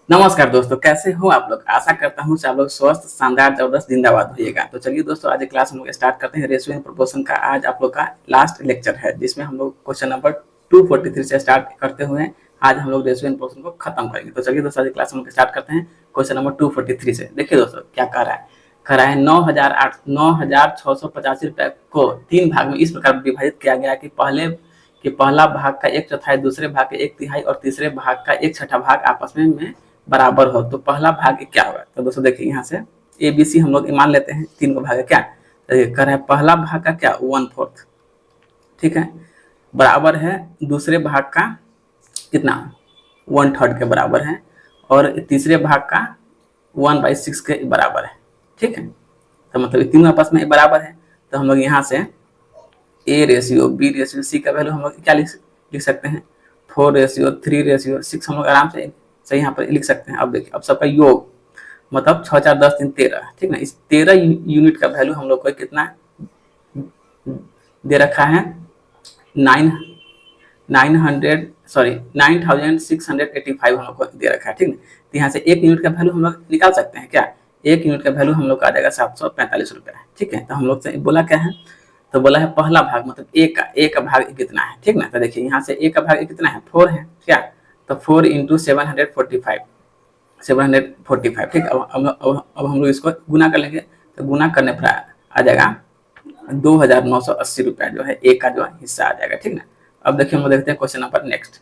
नमस्कार दोस्तों, कैसे हो आप लोग। आशा करता हूँ कि आप लोग स्वस्थ, शानदार, जबरदस्त, जिंदाबाद होइएगा। तो चलिए दोस्तों, आज क्लास हम लोग स्टार्ट करते हैं। रेशियो एंड प्रोपोर्शन का आज आप लोग का लास्ट लेक्चर है, जिसमें हम लोग क्वेश्चन नंबर 243 से स्टार्ट करते हुए आज हम लोग रेशियो एंड प्रोपोर्शन को खत्म करेंगे। तो चलिए दोस्तों, आज क्लास हम लोग स्टार्ट करते हैं क्वेश्चन नंबर 243 से। देखिए दोस्तों, क्या कह रहा है 9,685 को 3 भाग में इस प्रकार विभाजित किया गया कि पहला भाग का 1/4, दूसरे भाग का 1/3 और तीसरे भाग का 1/6 भाग आपस में बराबर हो। तो पहला भाग क्या होगा। तो दोस्तों देखिए, यहाँ से ए बी सी हम लोग मान लेते हैं, 3 को भाग क्या कर रहे हैं। पहला भाग का क्या 1/4, ठीक है, बराबर है दूसरे भाग का कितना 1/3 के बराबर है, और तीसरे भाग का 1/6 के बराबर है, ठीक है। तो मतलब तीनों आपस में बराबर है। तो हम लोग यहाँ से A ratio B ratio C का वैल्यू हम लोग क्या लिख सकते हैं, 4:3:6 हम लोग आराम से यहाँ पर लिख सकते हैं। अब देखिए, अब सबका योग मतलब 6 4 10 3 13, ठीक ना। इस 13 यूनिट का वैल्यू हम लोग को कितना दे रखा है, 9685 हम लोग को दे रखा है, ठीक है। तो यहाँ से 1 यूनिट का वैल्यू हम लोग निकाल सकते हैं क्या। 1 यूनिट का वैल्यू हम लोग का आ जाएगा 745 रुपये, ठीक है। तो हम लोग से बोला क्या है, तो बोला है पहला भाग मतलब ए का भाग कितना है, ठीक ना। तो देखिए, यहाँ से ए का भाग कितना है 4 है क्या। तो 4 × 745, ठीक। अब हम लोग इसको गुना कर लेंगे। तो गुना करने पर आ जाएगा 2,980 रुपया जो है ए का जो हिस्सा आ जाएगा, ठीक ना। अब देखिए, हम लोग देखते हैं क्वेश्चन नंबर नेक्स्ट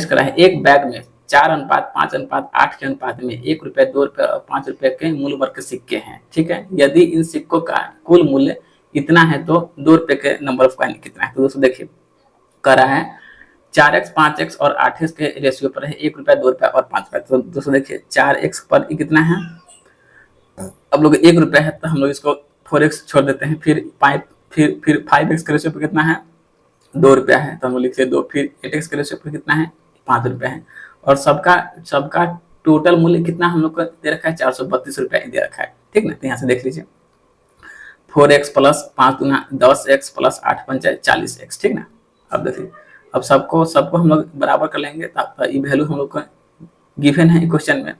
करा है। एक बैग में 4:5:8 के अनुपात में 1 रुपये, 2 रुपये और 5 रुपये के मूल वर्ग के सिक्के हैं, ठीक है। यदि इन सिक्कों का कुल मूल्य इतना है तो 2 रुपये के नंबर ऑफ कॉइन कितना है। तो दोस्तों देखिए, करा है 4x 5x और 8x के रेशियो पर है 1 रुपया, 2 रुपया और 5 रुपया। तो दोस्तों देखिए, 4x पर कितना है, अब लोग 1 रुपया है तो हम लोग इसको 4x छोड़ देते हैं। फिर 5x के रेशियो पर कितना है 2 रुपया है, तो हम लोग लिखते हैं 2। फिर 8x के रेशियो पर कितना है 5 रुपया है, और सबका टोटल मूल्य कितना हम लोग को दे रखा है 432 रुपया दे रखा है, ठीक ना। तो यहाँ से देख लीजिए, 4x plus 5 × 10x plus 8 × 40x, ठीक ना। अब देखिए, अब सबको हम लोग बराबर कर लेंगे, तो ये वैल्यू हम लोग को गिवन है क्वेश्चन में,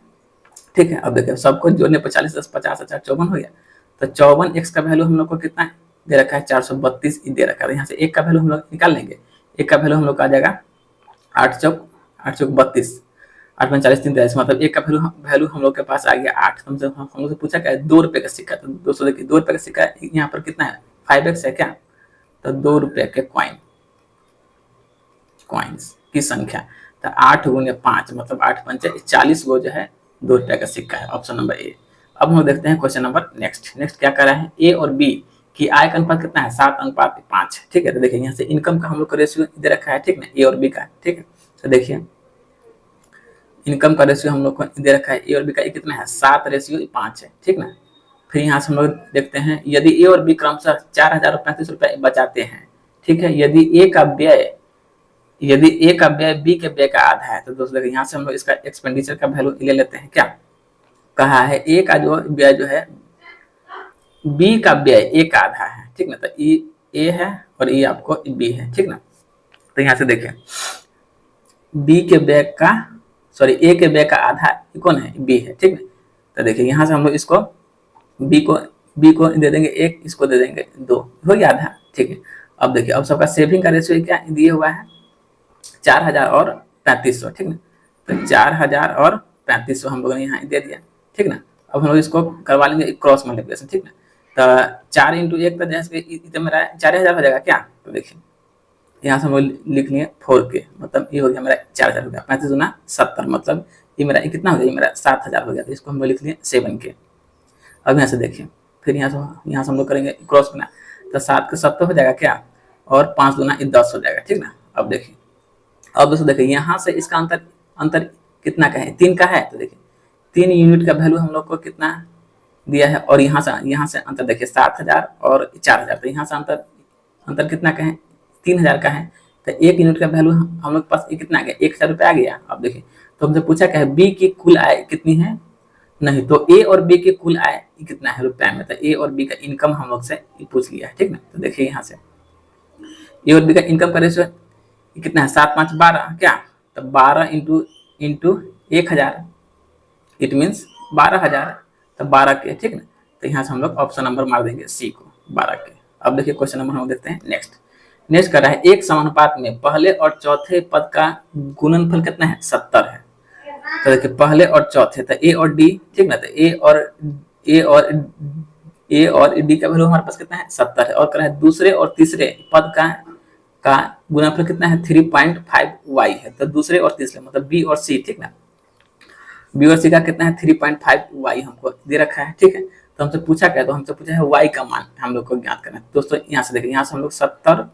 ठीक है। अब देखिए, सबको जोड़ने पर 40 10 50 4 54 हो गया। तो 54x का वैल्यू हम लोग को कितना दे रखा है 432 दे रखा है। यहाँ से एक का वैल्यू हम लोग निकाल लेंगे। एक का वैल्यू हम लोग का आ जाएगा 8 चौक 32, 8 × 40 3 43, मतलब एक का वैल्यू हम लोग के पास आ गया 8। हम लोग से पूछा क्या है 2 रुपये का सिक्का। तो दोस्तों देखिए, 2 रुपये का सिक्का यहाँ पर कितना है 5x है क्या। तो 2 रुपये के कॉइन्स की संख्या, तो 8 × 5 मतलब 8 × 5 40 गो जो है 2 रुपये का सिक्का है, ऑप्शन नंबर ए। अब हम देखते हैं क्वेश्चन नंबर नेक्स्ट क्या कर रहा है। ए और बी की आय का अनुपात कितना है 7:5, ठीक है। तो देखिए, यहाँ से इनकम का हम लोग का रेशियो दे रखा है, ठीक ना, ए और बी का, ठीक है। तो देखिए, इनकम का रेशियो हम लोग को दे रखा है ए और बी का कितना है 7:5 है, ठीक ना। फिर यहाँ से हम लोग देखते हैं, यदि ए और बी क्रमशः 4,035 रुपये बचाते हैं, ठीक है। यदि ए का व्यय बी के व्यय का आधा है। तो दोस्तों देखिए, यहाँ से हम लोग इसका एक्सपेंडिचर का वैल्यू ले लेते हैं। क्या कहा है, ए का जो व्यय जो है बी का व्यय ए का आधा है, ठीक ना। तो ए है और ये आपको बी है, ठीक ना। तो यहाँ से देखिए, बी के व्यय का ए के व्यय का आधा कौन है बी है, ठीक है। तो देखिए, यहाँ से हम लोग इसको बी को दे देंगे 1, इसको दे देंगे 2, हो गया आधा, ठीक है। अब देखिए, अब सबका सेविंग का रेशियो क्या दिए हुआ है 4,000 और 3,500, ठीक ना। तो 4,000 और 3,500 हम लोगों ने यहाँ दे दिया, ठीक ना। अब हम लोग इसको करवा लेंगे क्रॉस मल्टीप्लिकेशन, ठीक ना। तो 4 × 1 तो जैसे मेरा 4,000 हो जाएगा क्या। तो देखिए, यहाँ से हम लोग लिख लिए 4K, मतलब ये हो गया मेरा 4,000 हो गया। 35 × 70 मतलब ये मेरा कितना हो गया, ये मेरा 7,000 हो गया। तो इसको हम लोग लिख लिए 7K। अब यहाँ से देखिए, फिर यहाँ से हम लोग करेंगे क्रॉस करना। तो 7 के 70 हो जाएगा क्या, और 5 × 10 हो जाएगा, ठीक ना। अब देखिए, अब दोस्तों देखिए, यहाँ से इसका अंतर कितना का है 3 का है। तो देखिए, 3 यूनिट का वैल्यू हम लोग को कितना दिया है, और यहाँ से अंतर देखिए 7,000 और 4,000। तो यहाँ से अंतर कितना का है 3,000 का है। तो 1 यूनिट का वैल्यू हम लोग के पास कितना आ गया 1,000 रुपया आ गया। अब देखिए, तो हमसे पूछा क्या है बी की कुल आय कितनी है, नहीं तो ए और बी की कुल आय कितना है रुपया में। तो ए और बी का इनकम हम लोग से पूछ लिया है, ठीक ना। तो देखिए, यहाँ से ए और बी का इनकम का रेशियो कितना है 7 5 12 क्या। तो 12 × 1,000 इट मीन्स 12,000 है, तो 12 के, ठीक ना। तो यहाँ से हम लोग ऑप्शन नंबर मार देंगे सी को, 12 के। अब देखिए क्वेश्चन नंबर हम देखते हैं नेक्स्ट। नेक्स्ट कर रहा है एक समानुपात में पहले और चौथे पद का गुणनफल कितना है, 70 है। तो देखिए पहले और चौथे, तो ए और डी, ठीक ना। तो ए और डी का वैल्यू हमारे पास कितना है, 70 है। और कर रहा है दूसरे और तीसरे पद का गुणनफल कितना है, 3.5y है। तो दूसरे और तीसरे मतलब बी और सी, ठीक ना। बी और सी का कितना है, 3.5y हमको दे रखा है, ठीक है। तो हमसे पूछा क्या, तो हमसे पूछा है y का मान हम लोग को ज्ञात करना है। दोस्तों यहाँ से देखिए, यहाँ से हम लोग 70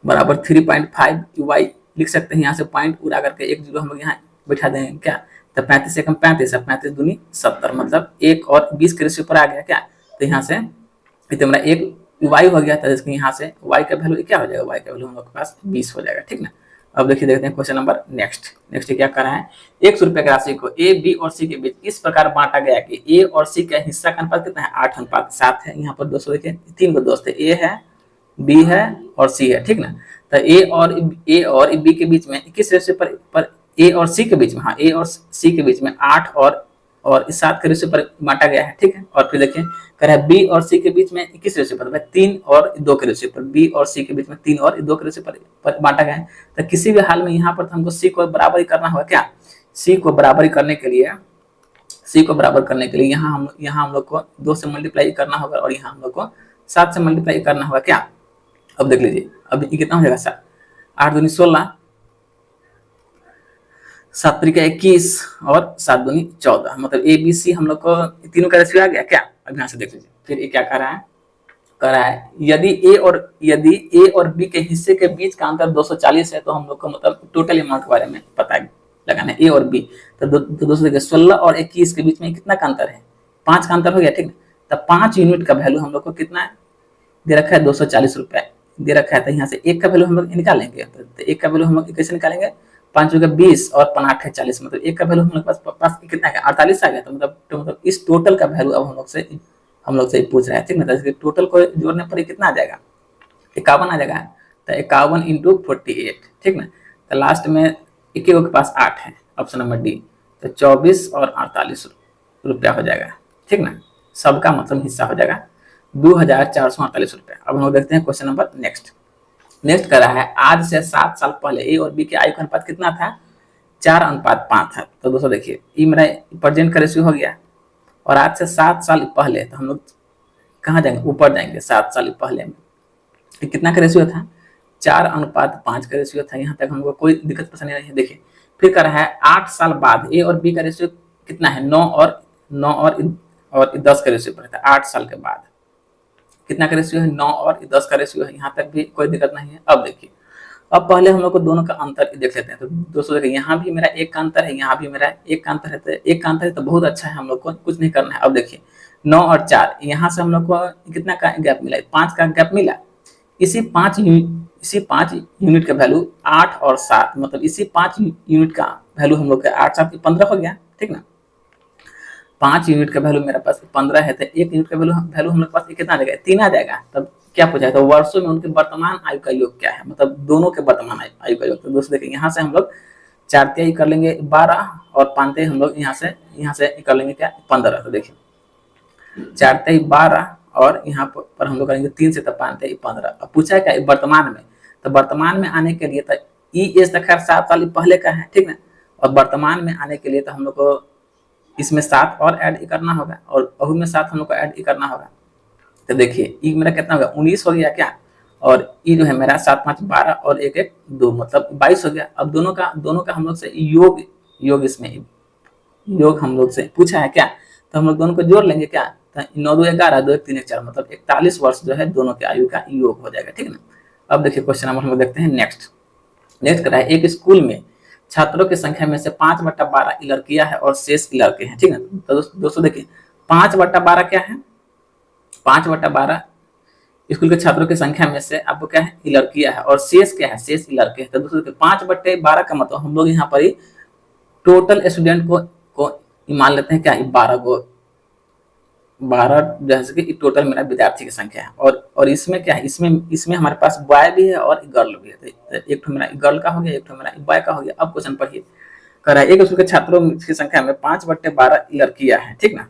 बराबर 3.5y लिख सकते हैं। यहाँ से पॉइंट उड़ा करके एक जीरो हम लोग यहाँ बैठा देंगे क्या, तो 35 एकम 35 है, 35 दूनी 70, मतलब 1 और 20 के रेशियो पर आ गया क्या। तो यहाँ से तो मेरा एक y हो गया था, इसके यहाँ से y का वैल्यू क्या हो जाएगा, y का वैल्यू हम लोग के पास 20 हो जाएगा, ठीक ना। अब देखिए देखते हैं क्वेश्चन नंबर नेक्स्ट क्या कर रहा है। 100 रुपए की राशि को ए बी और सी के बीच इस प्रकार बांटा गया कि ए और सी का हिस्सा का अनुपात कितना है, 8:7 है। यहाँ पर दोस्तों देखिए 3 को दोस्त है, ए है, बी है और सी है, ठीक ना। तो ए और बी के बीच में 21 रेशियो पर ए और सी के बीच में, हाँ ए और सी के बीच में 8 और 7 के रेशियो पर बांटा गया है, ठीक है। और फिर देखिए कह रहा है बी और सी के बीच में 21 रेशियो पर, 3 और 2 के रेशियो पर, बी और सी के बीच में 3 और 2 के रेशियो पर बांटा गया है। तो किसी भी हाल में यहाँ पर हमको सी को बराबर ही करना होगा क्या। सी को बराबर करने के लिए यहाँ हम लोग को 2 से मल्टीप्लाई करना होगा और यहाँ हम लोग को 7 से मल्टीप्लाई करना होगा क्या। अब देख लीजिए, अब ये कितना हो जाएगा, 7 8 दूनी 16, 7 त्रिका 21 और 7 दूनी 14, मतलब ए बी सी हम लोग को तीनों का रेशियो आ गया क्या। अब यहाँ से देख लीजिए, फिर ये क्या कर रहा है यदि ए और बी के हिस्से के बीच का अंतर 240 है, तो हम लोग को मतलब टोटल अमाउंट के बारे में पता लगाना है, ए और बी। तो दोस्तों देखिए 16 और 21 के बीच में कितना का अंतर है, 5 का अंतर हो गया, ठीक है। तो 5 यूनिट का वैल्यू हम लोग को कितना है दे रखा है, 240 रुपए दे रखा है। तो यहाँ से एक का वैल्यू हम लोग निकालेंगे, तो एक का वैल्यू हम लोग कैसे निकालेंगे, 5 का 20 और 5 40, मतलब एक का वैल्यू हम लोग पास कितना है, 48 आ गया। तो मतलब इस टोटल का वैल्यू अब हम लोग से पूछ रहा है, ठीक ना। तो टोटल को जोड़ने पर कितना आ जाएगा, 51 आ जाएगा। तो 51 × 48, ठीक ना। तो लास्ट में एक के पास 8 है, ऑप्शन नंबर डी। तो 24 और 48 रुपया हो जाएगा, ठीक ना। सबका मतलब हिस्सा हो जाएगा 2448 रुपया। अब हम लोग देखते हैं क्वेश्चन नंबर नेक्स्ट कर रहा है आज से 7 साल पहले ए और बी के आयु का अनुपात कितना था, 4:5 था। तो दोस्तों देखिए ये मेरा प्रेजेंट का रेशियो हो गया, और आज से 7 साल पहले, तो हम लोग कहाँ जाएंगे, ऊपर जाएंगे। 7 साल पहले में कितना का रेशियो था, 4:5 का रेशियो था। यहाँ तक हमको कोई दिक्कत पसंद नहीं है। देखिए फिर कर रहा है 8 साल बाद ए और बी का रेशियो कितना है, 9 और 10 का रेशियो पर था। 8 साल के बाद कितना का रेशियो है, 9 और 10 का रेशियो है। यहाँ तक भी कोई दिक्कत नहीं है। अब देखिए, अब पहले हम लोग को दोनों का अंतर देख लेते हैं। तो दोस्तों देखिए यहाँ भी मेरा एक का अंतर है, यहाँ भी मेरा एक का अंतर है। तो एक का अंतर है तो बहुत अच्छा है, हम लोग को कुछ नहीं करना है। अब देखिए 9 और 4, यहाँ से हम लोग को कितना का गैप मिला, 5 का गैप मिला। इसी 5 यूनिट का वैल्यू 8 और 7, मतलब इसी 5 यूनिट का वैल्यू हम लोग का 8 7 15 हो गया, ठीक ना। 5 यूनिट का वैल्यू मेरे पास 15 है, तो 1 यूनिट का वैल्यू हम लोग के पास कितना आ जाएगा, 3 आ जाएगा। तब क्या पूछा है, तो वर्षों में उनके वर्तमान आयु का योग क्या है, मतलब दोनों के वर्तमान आयु का योग। तो दोस्तों देखिए यहाँ से हम लोग 4 तिहाई कर लेंगे 12 और 5 तिहाई हम लोग यहाँ से कर लेंगे क्या, 15। तो देखिए 4 तिहाई 12 और यहाँ पर हम लोग करेंगे 3 से, तो 5 तिहाई 15। अब पूछा है क्या वर्तमान में, तो वर्तमान में आने के लिए तो ई एज तो खैर 7 साल पहले का है, ठीक ना। और वर्तमान में आने के लिए तो हम लोग को इसमें 7 और ऐड करना होगा, और अहू में 7 हम लोग को ऐड करना होगा। तो देखिए ई मेरा कितना होगा, 19 हो गया क्या, और ई जो है मेरा 7 5 12 और 1 1 2, मतलब 22 हो गया। अब दोनों का हम लोग से योग इसमें योग हम लोग से पूछा है क्या, तो हम लोग दोनों को जोड़ लेंगे क्या। तो 9 2 11 2 1 3 1 4, मतलब 41 वर्ष जो है दोनों के आयु का योग हो जाएगा, ठीक है ना। अब देखिए क्वेश्चन नंबर हम लोग देखते हैं नेक्स्ट कर रहा है एक स्कूल में छात्रों की संख्या में से 5/12 लड़कियां हैं और शेष लड़के हैं, ठीक है। तो दोस्तों देखिए 5/12 क्या है, 5/12 स्कूल के छात्रों की संख्या में से आपको क्या है, लड़कियां है, और शेष क्या है, शेष लड़के हैं। तो दोस्तों देखिए 5/12 का मतलब हम लोग यहाँ पर ही टोटल स्टूडेंट को मान लेते हैं क्या, 12 जैसे कि टोटल मेरा विद्यार्थी की संख्या है। और इसमें क्या है, इसमें हमारे पास बॉय भी है और गर्ल भी है। तो एक तो मेरा गर्ल का हो गया, एक तो मेरा बॉय का हो गया। अब क्वेश्चन पढ़िए, कह रहा है एक स्कूल के छात्रों की संख्या में 5/12 लड़कियां हैं, ठीक ना।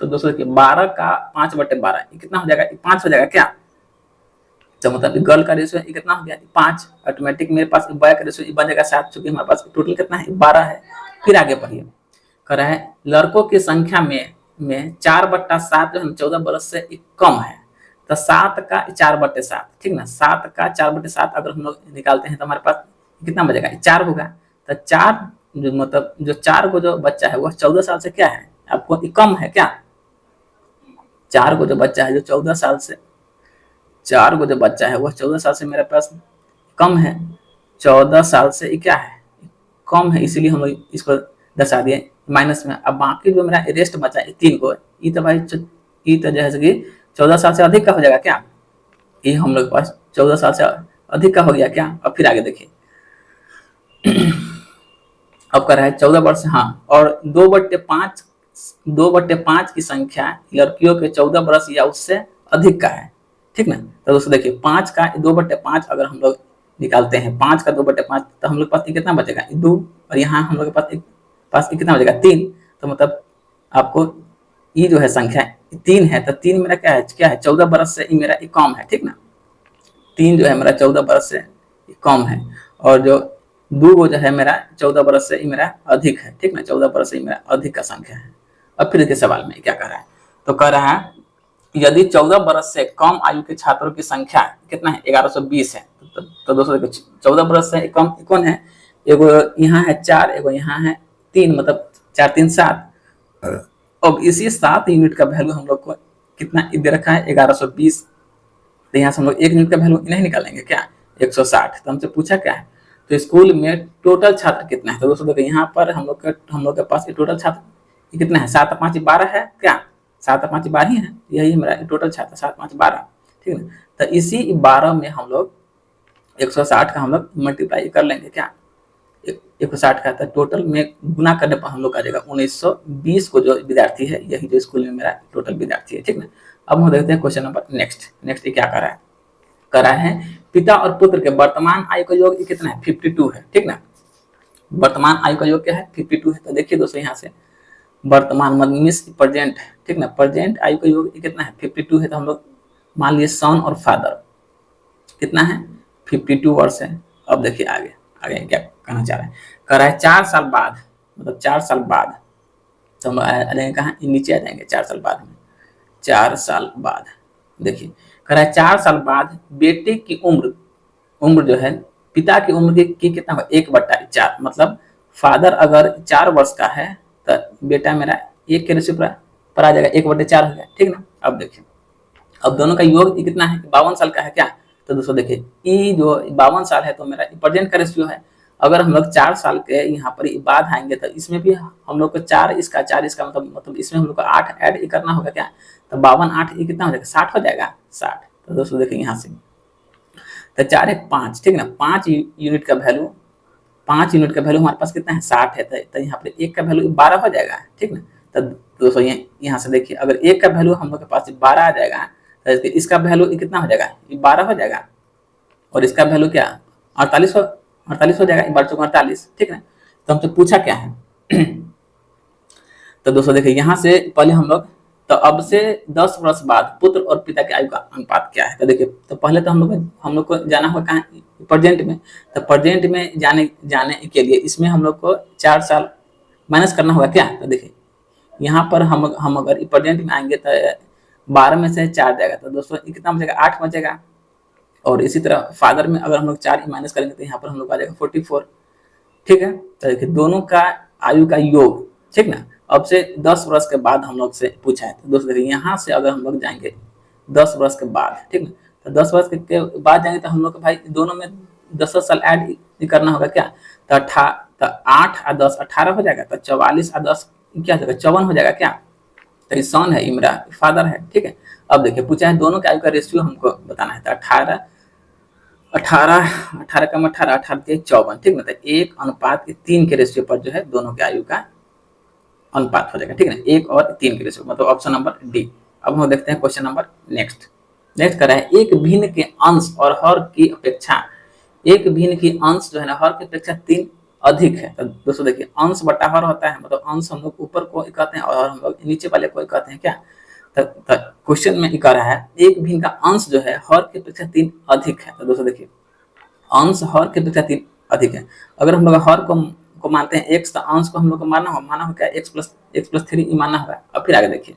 तो दोस्तों देखिए 12 का 5/12 ये कितना हो जाएगा, 5 हो जाएगा क्या। तो मतलब गर्ल का रेशियो ये कितना हो गया, 5। ऑटोमेटिक मेरे पास बॉय का रेशियो बन जाएगा 7, चूंकि हमारे पास टोटल कितना है, 12 है। फिर आगे पढ़िए, कह रहा है लड़कों की संख्या में 4/7 जो है 14 बरस से कम है। तो 7 का 4/7, ठीक ना, 7 का 4/7 अगर हम लोग निकालते हैं तो हमारे पास कितना बचेगा, 4 होगा। तो 4 जो मतलब जो 4 को जो बच्चा है वह 14 साल से क्या है, आपको कम है क्या। 4 को जो बच्चा है जो 14 साल से, 4 को जो बच्चा है वह 14 साल से मेरे पास कम है, 14 साल से क्या है, कम है, इसीलिए हम इसको दर्शा दिए माइनस में। अब बाकी जो मेरा रेस्ट बचा है 3 को, ये तो भाई ये तो जैसे कि 14 साल से अधिक का हो जाएगा क्या, ये हम लोग के पास 14 साल से अधिक का हो गया क्या। अब फिर आगे देखिए अब कर रहा है 14 वर्ष, हाँ, और 2/5 की संख्या लड़कियों के 14 वर्ष या उससे अधिक का है, ठीक ना। तो दोस्तों देखिए 5 का 2/5 अगर हम लोग निकालते हैं, 5 का 2/5 तो हम लोग पास कितना बचेगा, 2, और यहाँ हम लोग के पास कितना बचेगा, 3। तो मतलब आपको ये जो है संख्या 3 है, तो 3 मेरा क्या है 14 बरस से मेरा कम है, ठीक ना। 3 जो है मेरा 14 बरस से कम है, और जो 2 जो है मेरा 14 बरस से मेरा अधिक है, ठीक ना, 14 बरस से मेरा अधिक का संख्या है। अब फिर इसके सवाल में क्या कर रहा है, तो कह रहा है यदि 14 बरस से कम आयु के छात्रों की संख्या कितना है, 1120 है। तो दोस्तों देखो 14 बरस से कम कौन है, एगो यहाँ है 4, एगो यहाँ है 3, मतलब 4 3 7। अब इसी 7 यूनिट का वैल्यू हम लोग को कितना दे रखा है, 1120। तो यहाँ से हम लोग 1 यूनिट का वैल्यू नहीं निकालेंगे क्या, 160। तो हमसे पूछा क्या है, तो स्कूल में टोटल छात्र कितना है। तो दोस्तों देखो यहाँ पर हम लोग के पास टोटल छात्र कितना है, 7 5 12 है क्या, 7 5 12 ही है, यही मेरा टोटल छात्र 7 5 12, ठीक है। तो इसी 12 में हम लोग 160 का हम लोग मल्टीप्लाई कर लेंगे क्या, 160 का। तो टोटल में गुना करने पर हम लोग आ जाएगा 1920 को जो विद्यार्थी है, यही जो स्कूल में मेरा टोटल विद्यार्थी है, ठीक ना। अब हम देखते हैं क्वेश्चन नंबर नेक्स्ट ये क्या कर रहा है पिता और पुत्र के वर्तमान आयु का योग कितना है, 52 है, ठीक ना। वर्तमान आयु का योग क्या है, 52 है। तो देखिए दोस्तों यहाँ से वर्तमान मीन्स प्रेजेंट, ठीक ना, प्रेजेंट आयु का योग कितना है, 52 है। तो हम लोग मान लिए सन और फादर कितना है, 52 वर्ष है। अब देखिए आगे क्या कहना चाह रहा है, कह रहा है 4 साल बाद, मतलब 4 साल बाद, तो हम आ जाएंगे कहाँ, नीचे आ जाएंगे 4 साल बाद में। 4 साल बाद देखिए कह रहा है 4 साल बाद बेटे की उम्र जो है पिता की उम्र की कितना होगा, 1/4। मतलब फादर अगर 4 वर्ष का है तो बेटा मेरा 1 के रेशियो पर आ जाएगा, 1/4 हो गया, ठीक ना। अब देखिए अब दोनों का योग कितना है, 52 साल का है क्या। तो दोस्तों देखिए ये जो 52 साल है तो मेरा प्रेजेंट का रेशियो है। अगर हम लोग 4 साल के यहाँ पर बाद आएंगे तो इसमें भी हम लोग को 4 इसका मतलब इसमें हम लोग को 8 ऐड करना होगा क्या। तो 52 8 ये कितना हो जाएगा, 60 हो जाएगा, 60। तो दोस्तों देखिए यहाँ से तो 4 1 5, ठीक ना, 5 यूनिट का वैल्यू, 5 यूनिट का वैल्यू हमारे पास कितना है, 60 है। तो यहाँ पर 1 का वैल्यू 12 हो जाएगा, ठीक ना। तो दोस्तों यहाँ से देखिए अगर 1 का वैल्यू हम लोग के पास 12 आ जाएगा तो इसका वैल्यू कितना हो जाएगा, 12 हो जाएगा, और इसका वैल्यू क्या 48 हो जाएगा, 48, ठीक है। तो हमसे पूछा क्या है तो दोस्तों देखिए यहाँ से पहले हम लोग तो अब से 10 वर्ष बाद पुत्र और पिता के आयु का अनुपात क्या है। तो देखिए तो पहले तो हम लोग को जाना होगा कहाँ, प्रेजेंट में। तो प्रेजेंट में जाने के लिए इसमें हम लोग को 4 साल माइनस करना होगा क्या। तो देखिए यहाँ पर हम अगर प्रेजेंट में आएंगे तो 12 में से 4 जाएगा, तो दोस्तों कितना बचेगा, 8 बचेगा। और इसी तरह फादर में अगर हम लोग 4 माइनस करेंगे तो यहाँ पर हम लोग आ जाएगा 44, ठीक है। तो देखिए दोनों का आयु का योग, ठीक ना। अब से 10 वर्ष के बाद हम लोग से पूछा है। तो दोस्तों देखिए यहाँ से अगर हम लोग जाएंगे 10 वर्ष के बाद, ठीक ना, तो 10 वर्ष के बाद जाएंगे तो हम लोग भाई दोनों में 10 फादर ऐड करना होगा क्या। तो 8 और 10 18 हो जाएगा, तो 44 और 10 क्या हो जाएगा, 54 हो जाएगा क्या। तो ये सन है, ये मेरा फादर है, ठीक है। अब देखिए पूछा है दोनों के आयु का रेशियो हमको बताना है। तो 18 कम 18 18 54, ठीक ना। तो 1:3 के रेशियो पर जो है दोनों के आयु का अनुपात हो जाएगा, ठीक है, 1 और 3 के रेशियो, मतलब ऑप्शन नंबर डी। अब हम देखते हैं क्वेश्चन नंबर नेक्स्ट कर रहा है एक भिन्न के अंश और हर की अपेक्षा, एक भिन्न की अंश जो है ना हर की अपेक्षा अधिक है। तो दोस्तों देखिए अंश बटा हर होता है, मतलब अंश हम लोग ऊपर को कहते हैं और हम लोग नीचे वाले को कहते हैं क्या। तो क्वेश्चन में कह रहा है एक भिन्न का अंश जो है हर की अपेक्षा 3 अधिक है। तो दोस्तों देखिए अंश हर की अपेक्षा 3 अधिक है। अगर हम लोग हर को मानते हैं x, तो अंश को हम लोग को माना हो क्या x प्लस 3 मानना होगा। अब फिर आगे देखिए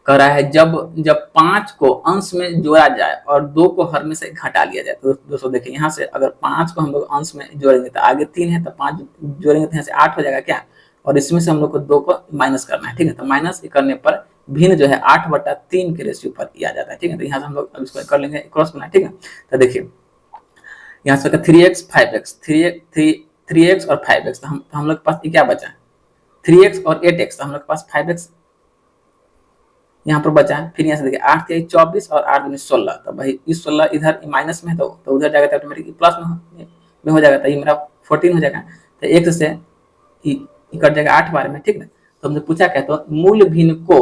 कह रहा है जब 5 को अंश में जोड़ा जाए और 2 को हर में से घटा लिया जाए। तो दोस्तों देखिए यहाँ से अगर 5 को हम लोग अंश में जोड़ेंगे तो आगे 3 है, तो 5 जोड़ेंगे तो यहाँ से 8 हो जाएगा क्या, और इसमें से हम लोग को 2 को माइनस करना है। ठीक है, तो माइनस करने पर भिन्न जो है 8/3 के रेशियो पर आ जाता है। ठीक है, तो यहाँ से हम लोग अब इसको कर लेंगे क्रॉस बना। ठीक है, तो देखिए यहाँ से 3x 5x 3x और 5x, तो हम लोग के पास क्या बचा 3x और 8x, तो हम लोग के पास 5x यहाँ पर बचा है। फिर यहाँ से देखिए 8 के 24 और 8 दूनी 16, तो भाई इस 16 इधर माइनस में है तो उधर जाएगा तो ऑटोमेटिक प्लस में हो जाएगा, तो ये मेरा 14 हो जाएगा। तो एक से कट जाएगा 8 बार में। ठीक है, तो हमने पूछा क्या, तो मूल भिन्न को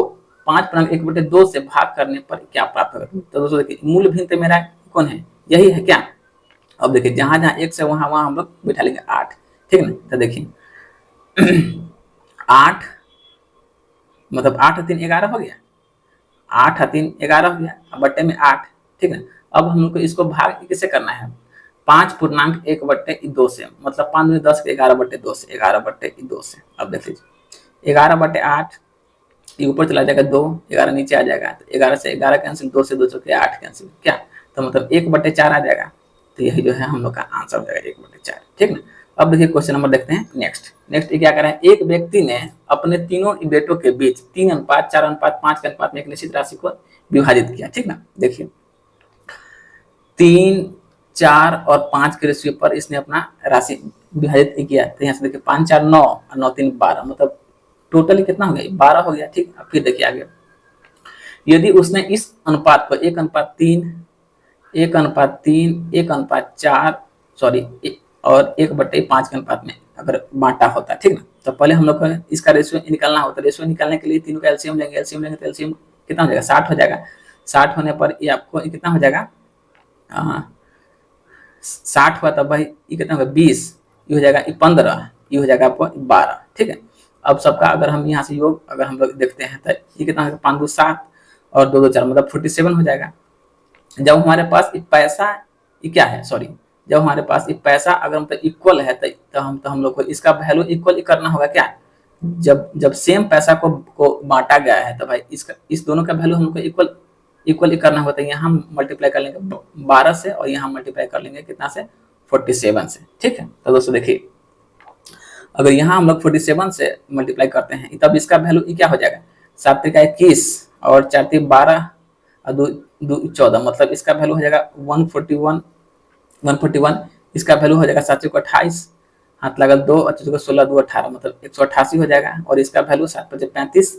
5/1/2 से भाग करने पर क्या प्राप्त होगा। तो दोस्तों देखिए मूल भिन्न तो मेरा कौन है, यही है क्या। अब देखिए जहां जहां x है वहां वहां हम लोग बिठा लेंगे 8। ठीक है ना, तो देखिए 8 मतलब 8 और 3 11 हो गया, 8 और 3 11 हो गया, बट्टे में 8। ठीक है, अब हम लोग को इसको भाग किससे करना है 5/1/2 से, मतलब 5 में 10 के 11/2 से 11/2 से। अब देख लीजिए 11/8 ये ऊपर चला जाएगा 2, 11 नीचे आ जाएगा, तो 11 से 11 कैंसिल, 2 से 2 चुके 8 कैंसिल क्या, तो मतलब 1/4 आ जाएगा। तो यही जो है हम लोग का आंसर हो जाएगा 1/4। ठीक ना, अब देखिए क्वेश्चन नंबर देखते हैं नेक्स्ट ये क्या कर रहा है, एक व्यक्ति ने अपने तीनों बेटों के बीच 3:4, 4:5 के अनुपात में एक निश्चित राशि को विभाजित किया। ठीक ना, देखिए 3, 4 और 5 के रेशियो पर इसने अपना राशि विभाजित किया। तो यहाँ से देखिए 5, 4 9 और 9, 3 12, मतलब टोटली कितना हो गया 12 हो गया। ठीक, अब फिर देखिए आगे यदि उसने इस अनुपात को 1:3, 1:3, 1:4 सॉरी और 1/5 के अनुपात में अगर बांटा होता। ठीक ना, तो पहले हम लोग को इसका रेशियो निकालना होता। रेशियो निकालने के लिए तीनों का एलसीएम लेंगे, तो एलसीएम कितना हो जाएगा 60 हो जाएगा। 60 होने पर ये आपको कितना हो जाएगा 60 हुआ, तब भाई ये कितना होगा 20, ये हो जाएगा 15, ये हो जाएगा आपको 12। ठीक है, अब सबका अगर हम यहाँ से योग अगर हम लोग देखते हैं तो ये कितना होगा 5 2 7 और 2 2 4 मतलब 47 हो जाएगा। जब हमारे पास पैसा ये क्या है सॉरी जब हमारे पास ये पैसा अगर मतलब इक्वल है तो हम लोग को इसका वैल्यू इक्वल करना होगा क्या। जब सेम पैसा को बांटा गया है तो भाई इस दोनों का वैल्यू हमको इक्वल करना होगा। तो यहाँ मल्टीप्लाई कर लेंगे 12 से और यहाँ मल्टीप्लाई कर लेंगे कितना से 47 से। ठीक है, तो दोस्तों देखिए अगर यहाँ हम लोग 47 से मल्टीप्लाई करते हैं तब इसका वैल्यू क्या हो जाएगा 7 त्रिका 21 और 4 3 12 और 2 14, मतलब इसका वैल्यू हो जाएगा 141। इसका वैल्यू हो जाएगा 7 को 28, हाथ लागल 2 और 16 2 18 मतलब 188 हो जाएगा। और इसका वैल्यू 7 5 35,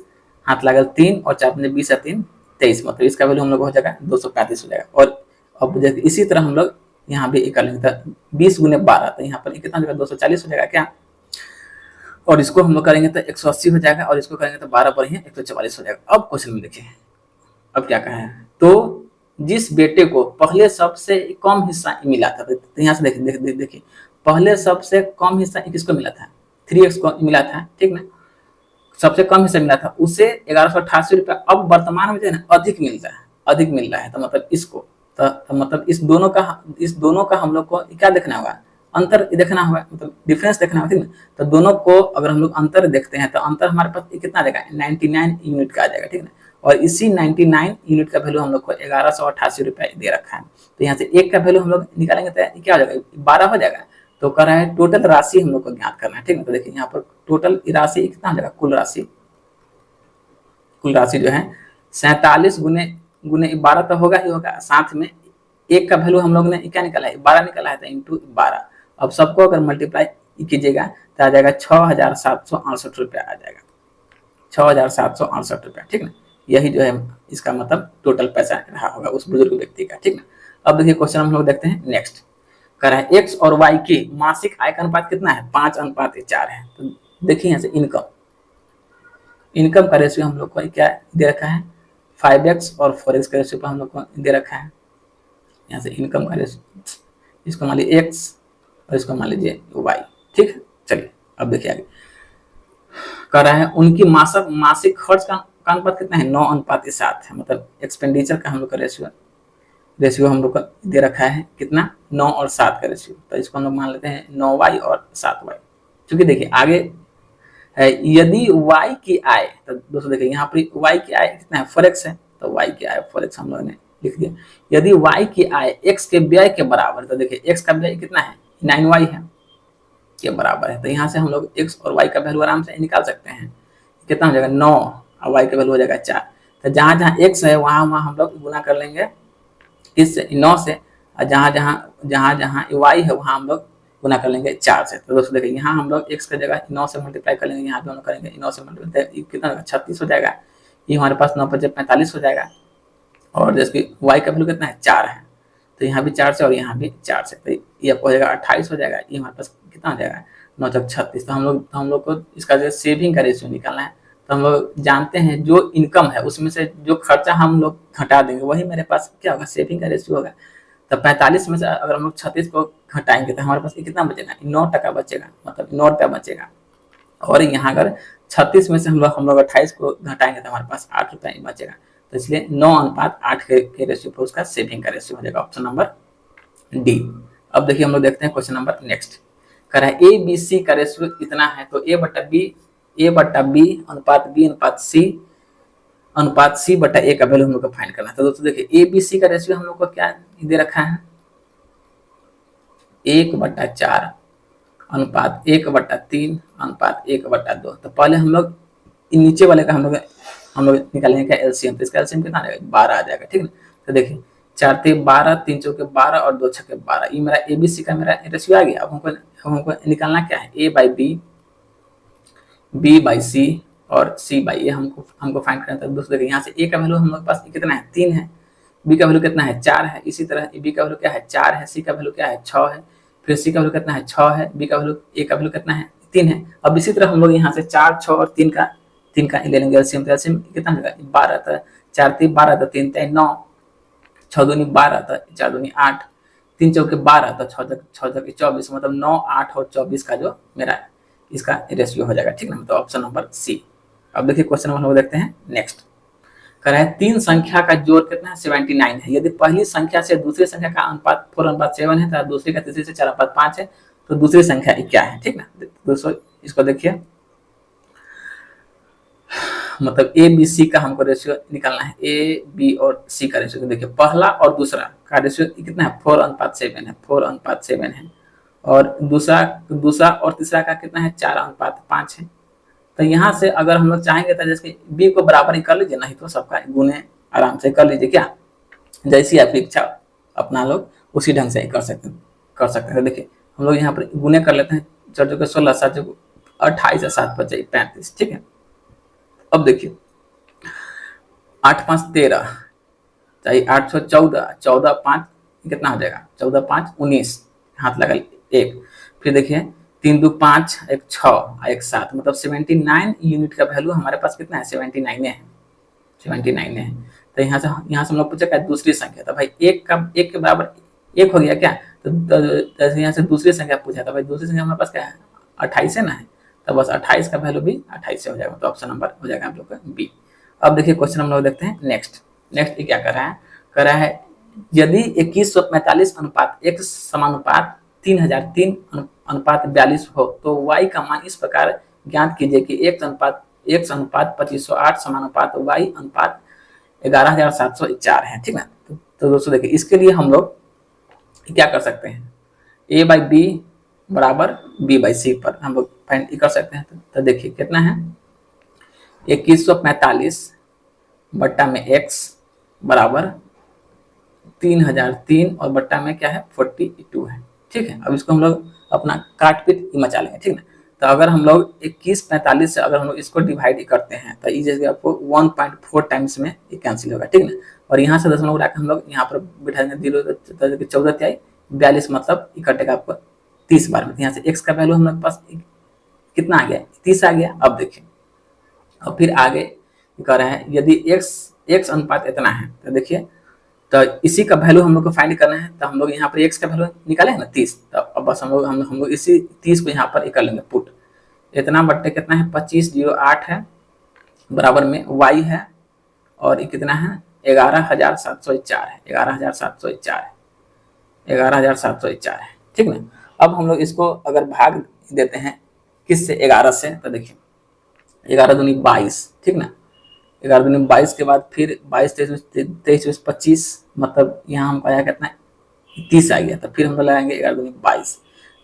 हाथ लागल 3 और 4 5 20 3 23, मतलब इसका वैल्यू हम लोग हो जाएगा 235 हो जाएगा। और अब इसी तरह हम लोग यहाँ भी कर लेंगे तो 20 × 12, तो यहाँ पर कितना हो जाएगा 240 हो जाएगा क्या। और इसको हम लोग करेंगे तो 180 हो जाएगा और इसको करेंगे तो 12 पर ही 144 हो जाएगा। अब क्वेश्चन में देखिए अब क्या कहा है, तो जिस बेटे को पहले सबसे कम हिस्सा मिला था, तो यहाँ से देखिए पहले सबसे कम हिस्सा किसको मिला था 3x को मिला था। ठीक ना, सबसे कम हिस्सा मिला था उसे 1188 रुपया अब वर्तमान में जो है ना अधिक मिल रहा है। तो मतलब इसको तो मतलब इस दोनों का हम लोग को क्या देखना होगा अंतर देखना होगा, मतलब डिफरेंस देखना होगा। ठीक ना, तो दोनों को अगर हम लोग अंतर देखते हैं तो अंतर हमारे पास कितना आ जाएगा 99 यूनिट का आ जाएगा। ठीक ना, और इसी 99 यूनिट का वैल्यू हम लोग को 1188 रुपया दे रखा है। तो यहाँ से एक का वैल्यू हम लोग निकालेंगे तो क्या हो जाएगा 12 हो जाएगा। तो कर रहा है टोटल राशि हम लोग को ज्ञात करना है। ठीक है, तो देखिए यहाँ पर टोटल राशि कितना हो जाएगा कुल राशि जो है 47 गुने 12 तो होगा ही होगा, साथ में एक का वैल्यू हम लोग ने क्या निकाला है 12 निकाला है तो इंटू 12। अब सबको अगर मल्टीप्लाई कीजिएगा तो आ जाएगा 6768 रुपया आ जाएगा 6768 रुपया। ठीक ना, यही जो है इसका मतलब टोटल पैसा रहा होगा उस बुजुर्ग व्यक्ति का। ठीक ना, अब देखिए क्वेश्चन हम लोग देखते हैं नेक्स्ट कर रहा है x और y की मासिक आय का अनुपात कितना है 5:4 है। तो देखिए यहाँ से इनकम का रेशियो हम लोग को क्या दे रखा है 5x और 4x का रेशियो पर हम लोग को दे रखा है। यहाँ से इनकम का रेशियो इसको मान लीजिए x और इसको मान लीजिए y। ठीक है, चलिए अब देखिए आगे कह रहा है उनकी मासिक खर्च का अनुपात कितना है, 9:7 है। मतलब एक्सपेंडिचर का हम लोग का रेशियो हम लोग का दे रखा है कितना, 9 और 7 का रेशियो। तो इसको हम लोग मान लेते हैं 9y और 7y। क्योंकि देखिए आगे है यदि y की आय, तो दोस्तों देखिए यहाँ पर y की आय कितना है, फॉरेक्स है, तो y की आय फॉरेक्स हम लोगों ने लिख दिया। यदि y की आय x के व्यय के बराबर, तो देखिए x का व्यय कितना है, 9y है के बराबर है। तो यहाँ से हम लोग x और y का वैल्यू आराम से निकाल सकते हैं। कितना हो जाएगा, 9 और y का वैल्यू हो जाएगा 4। तो जहाँ जहाँ x है वहाँ वहाँ हम लोग गुना कर लेंगे इससे 9 से, और जहाँ जहाँ y है वहाँ हम लोग गुना कर लेंगे 4 से। तो दोस्तों देखिए यहाँ हम लोग x की जगह 9 से मल्टीप्लाई कर लेंगे, यहाँ दोनों करेंगे 9 से मल्टीप्लाई, कितना होगा 36 हो जाएगा। ये हमारे पास 9 5 45 हो जाएगा। और जैसे y का वैल्यू कितना है, 4 है, तो यहाँ भी 4 से और यहाँ भी 4 से, तो ये आपको हो जाएगा 28 हो जाएगा। ये हमारे पास कितना हो जाएगा, 9 चौक 36। तो हम लोग को इसका जो सेविंग का रेशियो निकालना है। तो हम लोग जानते हैं जो इनकम है उसमें से जो खर्चा हम लोग घटा देंगे वही मेरे पास क्या होगा, सेविंग का रेशियो होगा। तो 45 में से अगर हम लोग 36 को घटाएंगे तो हमारे पास कितना बचेगा, 9% बचेगा, मतलब 9 रुपया बचेगा। और यहाँ अगर 36 में से हम लोग 28 को घटाएंगे तो हमारे पास 8 रुपया बचेगा। तो इसलिए 9:8 के रेशियो पर उसका सेविंग का रेशियो हो जाएगा, ऑप्शन नंबर डी। अब देखिए हम लोग देखते हैं क्वेश्चन नंबर नेक्स्ट। कह रहा है ए बी सी का रेशियो इतना है, तो ए बटा बी अनुपात बी अनुपात सी बटा ए का वैल्यू हम लोग को फाइंड करना है। तो दोस्तों देखिए ए बी सी का रेशियो हम लोग को क्या दे रखा है, 1/4 अनुपात 1/3 अनुपात 1/2। तो पहले हम लोग नीचे वाले का हम लोग निकालेंगे क्या, एलसीएम। तो इसका एलसीएम कितना आ जाएगा, 12 आ जाएगा, ठीक है। तो देखिए 4 × 12 3 चौके 12 और 2 छक्के 12, ये मेरा एबीसी का मेरा रेशियो आ गया। अब हमको निकालना क्या है, ए बाई बी बाई सी और सी बाई ए हमको फाइंड करना था। दोस्तों देखिए यहाँ से ए का वैल्यू हम लोग पास कितना है, 3 है, बी का वैल्यू कितना है, 4 है, इसी तरह बी का वैल्यू क्या है, 4 है, सी का वैल्यू क्या है, 6 है, फिर सी का वैल्यू कितना है, 6 है, बी का वैल्यू ए का वैल्यू कितना है, 3 है। अब इसी तरह हम लोग यहाँ से 4 6 और 3 का ले लेंगे एलसीएम। तो एलसीएम कितना होगा, 12, तो 4 × 3 12, तो 3 × 9 6 दूनी 12, तो 4 दूनी 8, 3 चौके 12, तो 6 चौके 24, मतलब 9 8 और 24 का जो मेरा इसका रेशियो हो जाएगा, ठीक ना। तो ऑप्शन नंबर सी। अब देखिए क्वेश्चन नंबर हम लोग देखते हैं नेक्स्ट। कह रहा है 3 संख्या का जोड़ कितना है, 79 है। यदि पहली संख्या से दूसरी संख्या का अनुपात 4:7 है, तो दूसरी का तीसरी से 4:5 है, तो दूसरी संख्या क्या है, ठीक ना। दोस्तों इसको देखिए, मतलब ए बी सी का हमको रेशियो निकालना है, ए बी और सी का रेशियो। देखिए पहला और दूसरा का रेशियो कितना है, 4:7 है, 4:7 है। और दूसरा और तीसरा का कितना है, 4:5 है। तो यहाँ से अगर हम लोग चाहेंगे तो जैसे बी को बराबर ही कर लीजिए, नहीं तो सबका गुने आराम से कर लीजिए, क्या जैसी आपकी इच्छा अपना लोग उसी ढंग से कर सकते हैं। देखिए हम लोग यहाँ पर गुने कर लेते हैं, 4 चौके 16, 7 चौके 28 और 7 5 35, ठीक है। अब देखिए 8 5 13 चाहिए, 8 6 14, 14 5 कितना हो जाएगा, 14 5 19, हाथ लगा 1। फिर देखिए 3 2 5 1 6 और 1 7, मतलब 79 यूनिट का वैल्यू हमारे पास कितना है, 79 है, 79 है। तो यहाँ से हम लोग पूछा क्या, दूसरी संख्या। तो भाई एक के बराबर 1 हो गया क्या, तो जैसे यहाँ से दूसरी संख्या पूछा था, भाई दूसरी संख्या हमारे पास क्या है, 28 है ना, है तो बस 28 का वैल्यू भी 28 से हो जाएगा। तो ऑप्शन नंबर हो जाएगा आप लोग का बी। अब देखिए क्वेश्चन हम लोग देखते हैं नेक्स्ट ये क्या कर रहा है यदि 2145 अनुपात x समानुपात 3003 अनुपात 42 हो तो y का मान इस प्रकार ज्ञात कीजिए कि x अनुपात 2508 समानुपात y अनुपात 11704 है, ठीक ना। तो दोस्तों देखिए इसके लिए हम लोग क्या कर सकते हैं, a बाई बी बराबर b बाई सी पर हम लोग फाइंड कर सकते हैं। तो देखिए कितना है, 2145 बट्टा में x बराबर 3003 और बट्टा में क्या है 42 है, ठीक है। अब इसको हम लोग अपना काट पीट मचा लेंगे, ठीक ना। तो अगर हम लोग 2145 से अगर हम लोग इसको डिवाइड करते हैं तो जैसे आपको 1.4 टाइम्स में ये कैंसिल होगा, ठीक ना। और यहाँ से दशमलव उठाकर हम लोग यहाँ पर बिठा देंगे 14 तिहाई 42, मतलब इकट्ठे का आपको 30 बार में। यहाँ से x का वैल्यू हम लोग पास कितना आ गया, 30 आ गया। अब देखिए अब फिर आगे कह रहे हैं यदि x अनुपात इतना है, तो देखिए तो इसी का वैल्यू हम लोग को फाइंड करना है। तो हम लोग यहाँ पर x का वैल्यू निकाले है ना 30, तो अब बस हम लोग इसी 30 को यहाँ पर कर लेंगे पुट। इतना बट्टे कितना है 2508 है, बराबर में y है, और ये कितना है 11,704 है, 11,704 है, 11,704 है, ठीक ना। अब हम लोग इसको अगर भाग देते हैं किससे, 11 से, तो देखिए 11 दूनी 22, ठीक ना। 11 दूनी 22 के बाद फिर 22 23 25, मतलब यहाँ हमको आया कितना 30 आ गया, तो फिर हम लोग लगाएंगे 11 दूनी 22,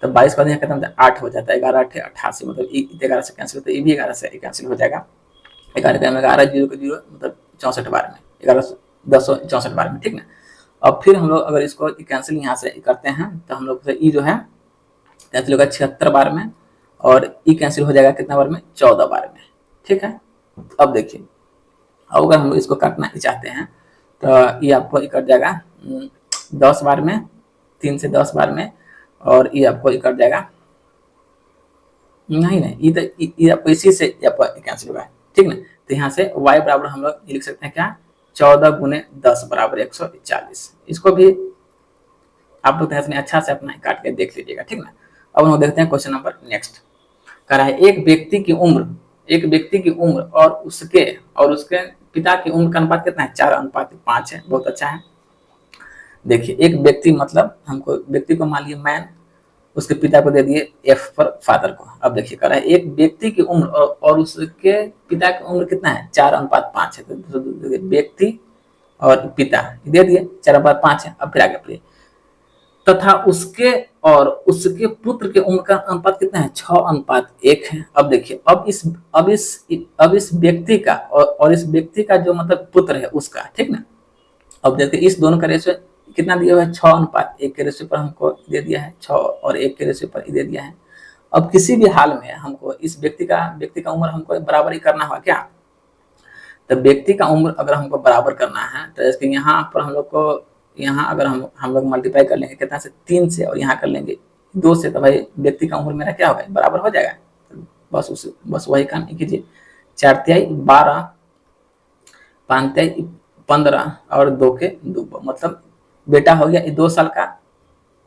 तो 22 का यहाँ कितना 8 हो जाता है, 11 8 88, मतलब 11 से कैंसिल होता है, ये भी 11 से कैंसिल हो जाएगा। 11 जीरो के जीरो मतलब 64 बार में, 11 10 64 बार में, ठीक ना। अब फिर हम लोग अगर इसको कैंसिल यहाँ से करते हैं तो हम लोग से ई जो है कैंसिल होगा 76 बार में, और ई कैंसिल हो जाएगा कितना बार में 14 बार में, ठीक है। अब देखिए, अब अगर हम लोग इसको काटना चाहते हैं तो ये आपको कट जाएगा 10 बार में, 3 से 10 बार में, और ये आपको कट जाएगा नहीं, ये आपको इसी से आपको कैंसिल होगा, ठीक ना। तो यहाँ से y बराबर हम लोग लिख सकते हैं क्या 14 गुने 10 बराबर 140। इसको भी आप लोग अच्छा से अपना काट के देख लीजिएगा, ठीक ना। अब हम देखते हैं क्वेश्चन नंबर नेक्स्ट। कह रहा है एक व्यक्ति की उम्र और उसके पिता की उम्र का अनुपात कितना है 4:5 है, बहुत अच्छा है। देखिए एक व्यक्ति मतलब हमको व्यक्ति को मान लिया मैन, उसके पिता को दे दिए एफ पर फादर को। अब देखिए कह रहा है एक व्यक्ति की उम्र और उसके पिता की उम्र कितना है 4:5 है, तो व्यक्ति और पिता दे दिए 4:5 है। अब फिर आगे पढ़िए, तथा उसके और उसके पुत्र के उम्र का अनुपात कितना है 6:1 है। अब देखिए अब इस व्यक्ति का और इस व्यक्ति का जो मतलब पुत्र है उसका, ठीक ना। अब देखिए इस दोनों का रेशियो कितना दिया हुआ है 6:1 के रेशियो पर हमको दे दिया है, 6 और 1 के रेशियो पर दे दिया है। अब किसी भी हाल में हमको इस व्यक्ति का उम्र हमको बराबर ही करना होगा क्या। तो व्यक्ति का उम्र अगर हमको बराबर करना है तो इसके यहाँ पर हम लोग को यहाँ अगर हम लोग मल्टीप्लाई कर लेंगे कितना से 3 से, और यहाँ कर लेंगे 2 से, तो भाई व्यक्ति का उम्र मेरा क्या होगा बराबर हो जाएगा। तो बस वही काम कीजिए, 4 तिहाई 12, 5 तिहाई 15 और 2 के 2, मतलब बेटा हो गया 2 साल का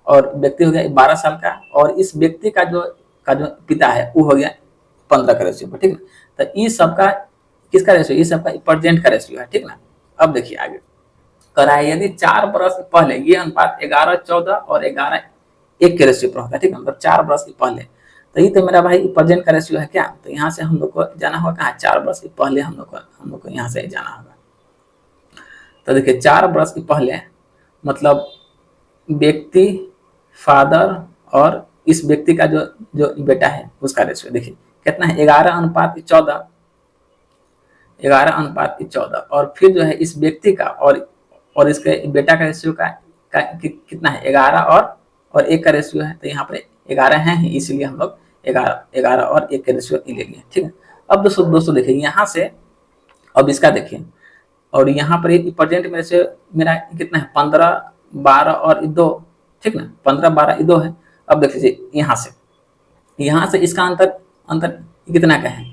और व्यक्ति हो गया 12 साल का, और इस व्यक्ति का जो पिता है वो हो गया 15 का रेशियो पर, ठीक ना। तो ये सबका किसका रेशियो, ये सबका प्रेजेंट का रेशियो है, ठीक ना। अब देखिए आगे कराए, यदि 4 बरस पहले ये अनुपात 11-14 और 11-1 के रेशियो पर होगा, ठीक है, मतलब 4 बरस पहले, तो ये तो मेरा भाई प्रेजेंट का रेशियो है क्या। तो यहाँ से हम लोग को जाना होगा कहाँ 4 बरस पहले हम लोग को यहाँ से जाना होगा। तो देखिए 4 बरस पहले मतलब व्यक्ति, फादर और इस व्यक्ति का जो बेटा है उसका रेशियो देखिए कितना है 11:14, 11:14, और फिर जो है इस व्यक्ति का और इसके बेटा का रेशियो का कितना है 11 और 1 का रेशियो है। तो यहाँ पर 11 है ही, इसलिए हम लोग 11 और 1 के रेशियो ले लिए, ठीक है। अब दोस्तों देखिए यहाँ से अब इसका देखिए, और यहाँ पर प्रेजेंट में से मेरा कितना है 15, 12 और 2, ठीक ना, 15, 12 2 है। अब देख लीजिए यहाँ से इसका अंतर कितना का है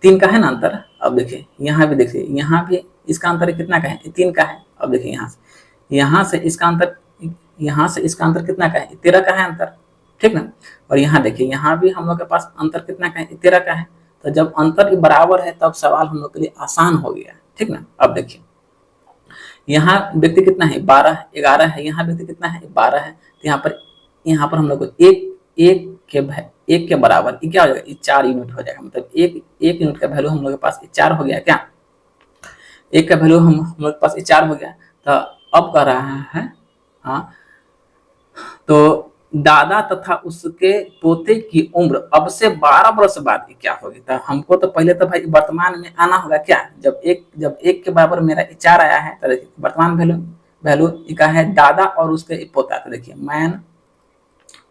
3 का है ना अंतर। अब देखिए यहाँ भी देखिए, यहाँ भी इसका अंतर कितना का है 3 का है। अब देखिए यहाँ से इसका अंतर कितना का है 13 का है अंतर, ठीक ना। और यहाँ देखिए यहाँ भी हम लोग के पास अंतर कितना का है 13 का है। तो जब अंतर बराबर है तब सवाल हम लोग के लिए आसान हो गया, ठीक ना। अब देखिए यहाँ व्यक्ति कितना है 12, 11 है, यहाँ व्यक्ति कितना है 12 है। तो यहाँ पर हम लोग को एक के बराबर ये क्या हो जाएगा 4 यूनिट हो जाएगा, मतलब एक यूनिट का वैल्यू हम लोग के पास 4 हो गया क्या, एक का वैल्यू हम लोग के पास 4 हो गया। तो अब कह रहा है हाँ, तो दादा तथा उसके पोते की उम्र अब से 12 वर्ष बाद क्या होगी। तो हमको तो पहले तो भाई वर्तमान में आना होगा क्या, जब एक के बराबर मेरा 4 आया है तो देखिए वर्तमान वैल्यू का है दादा और उसके पोता। तो देखिए मैन,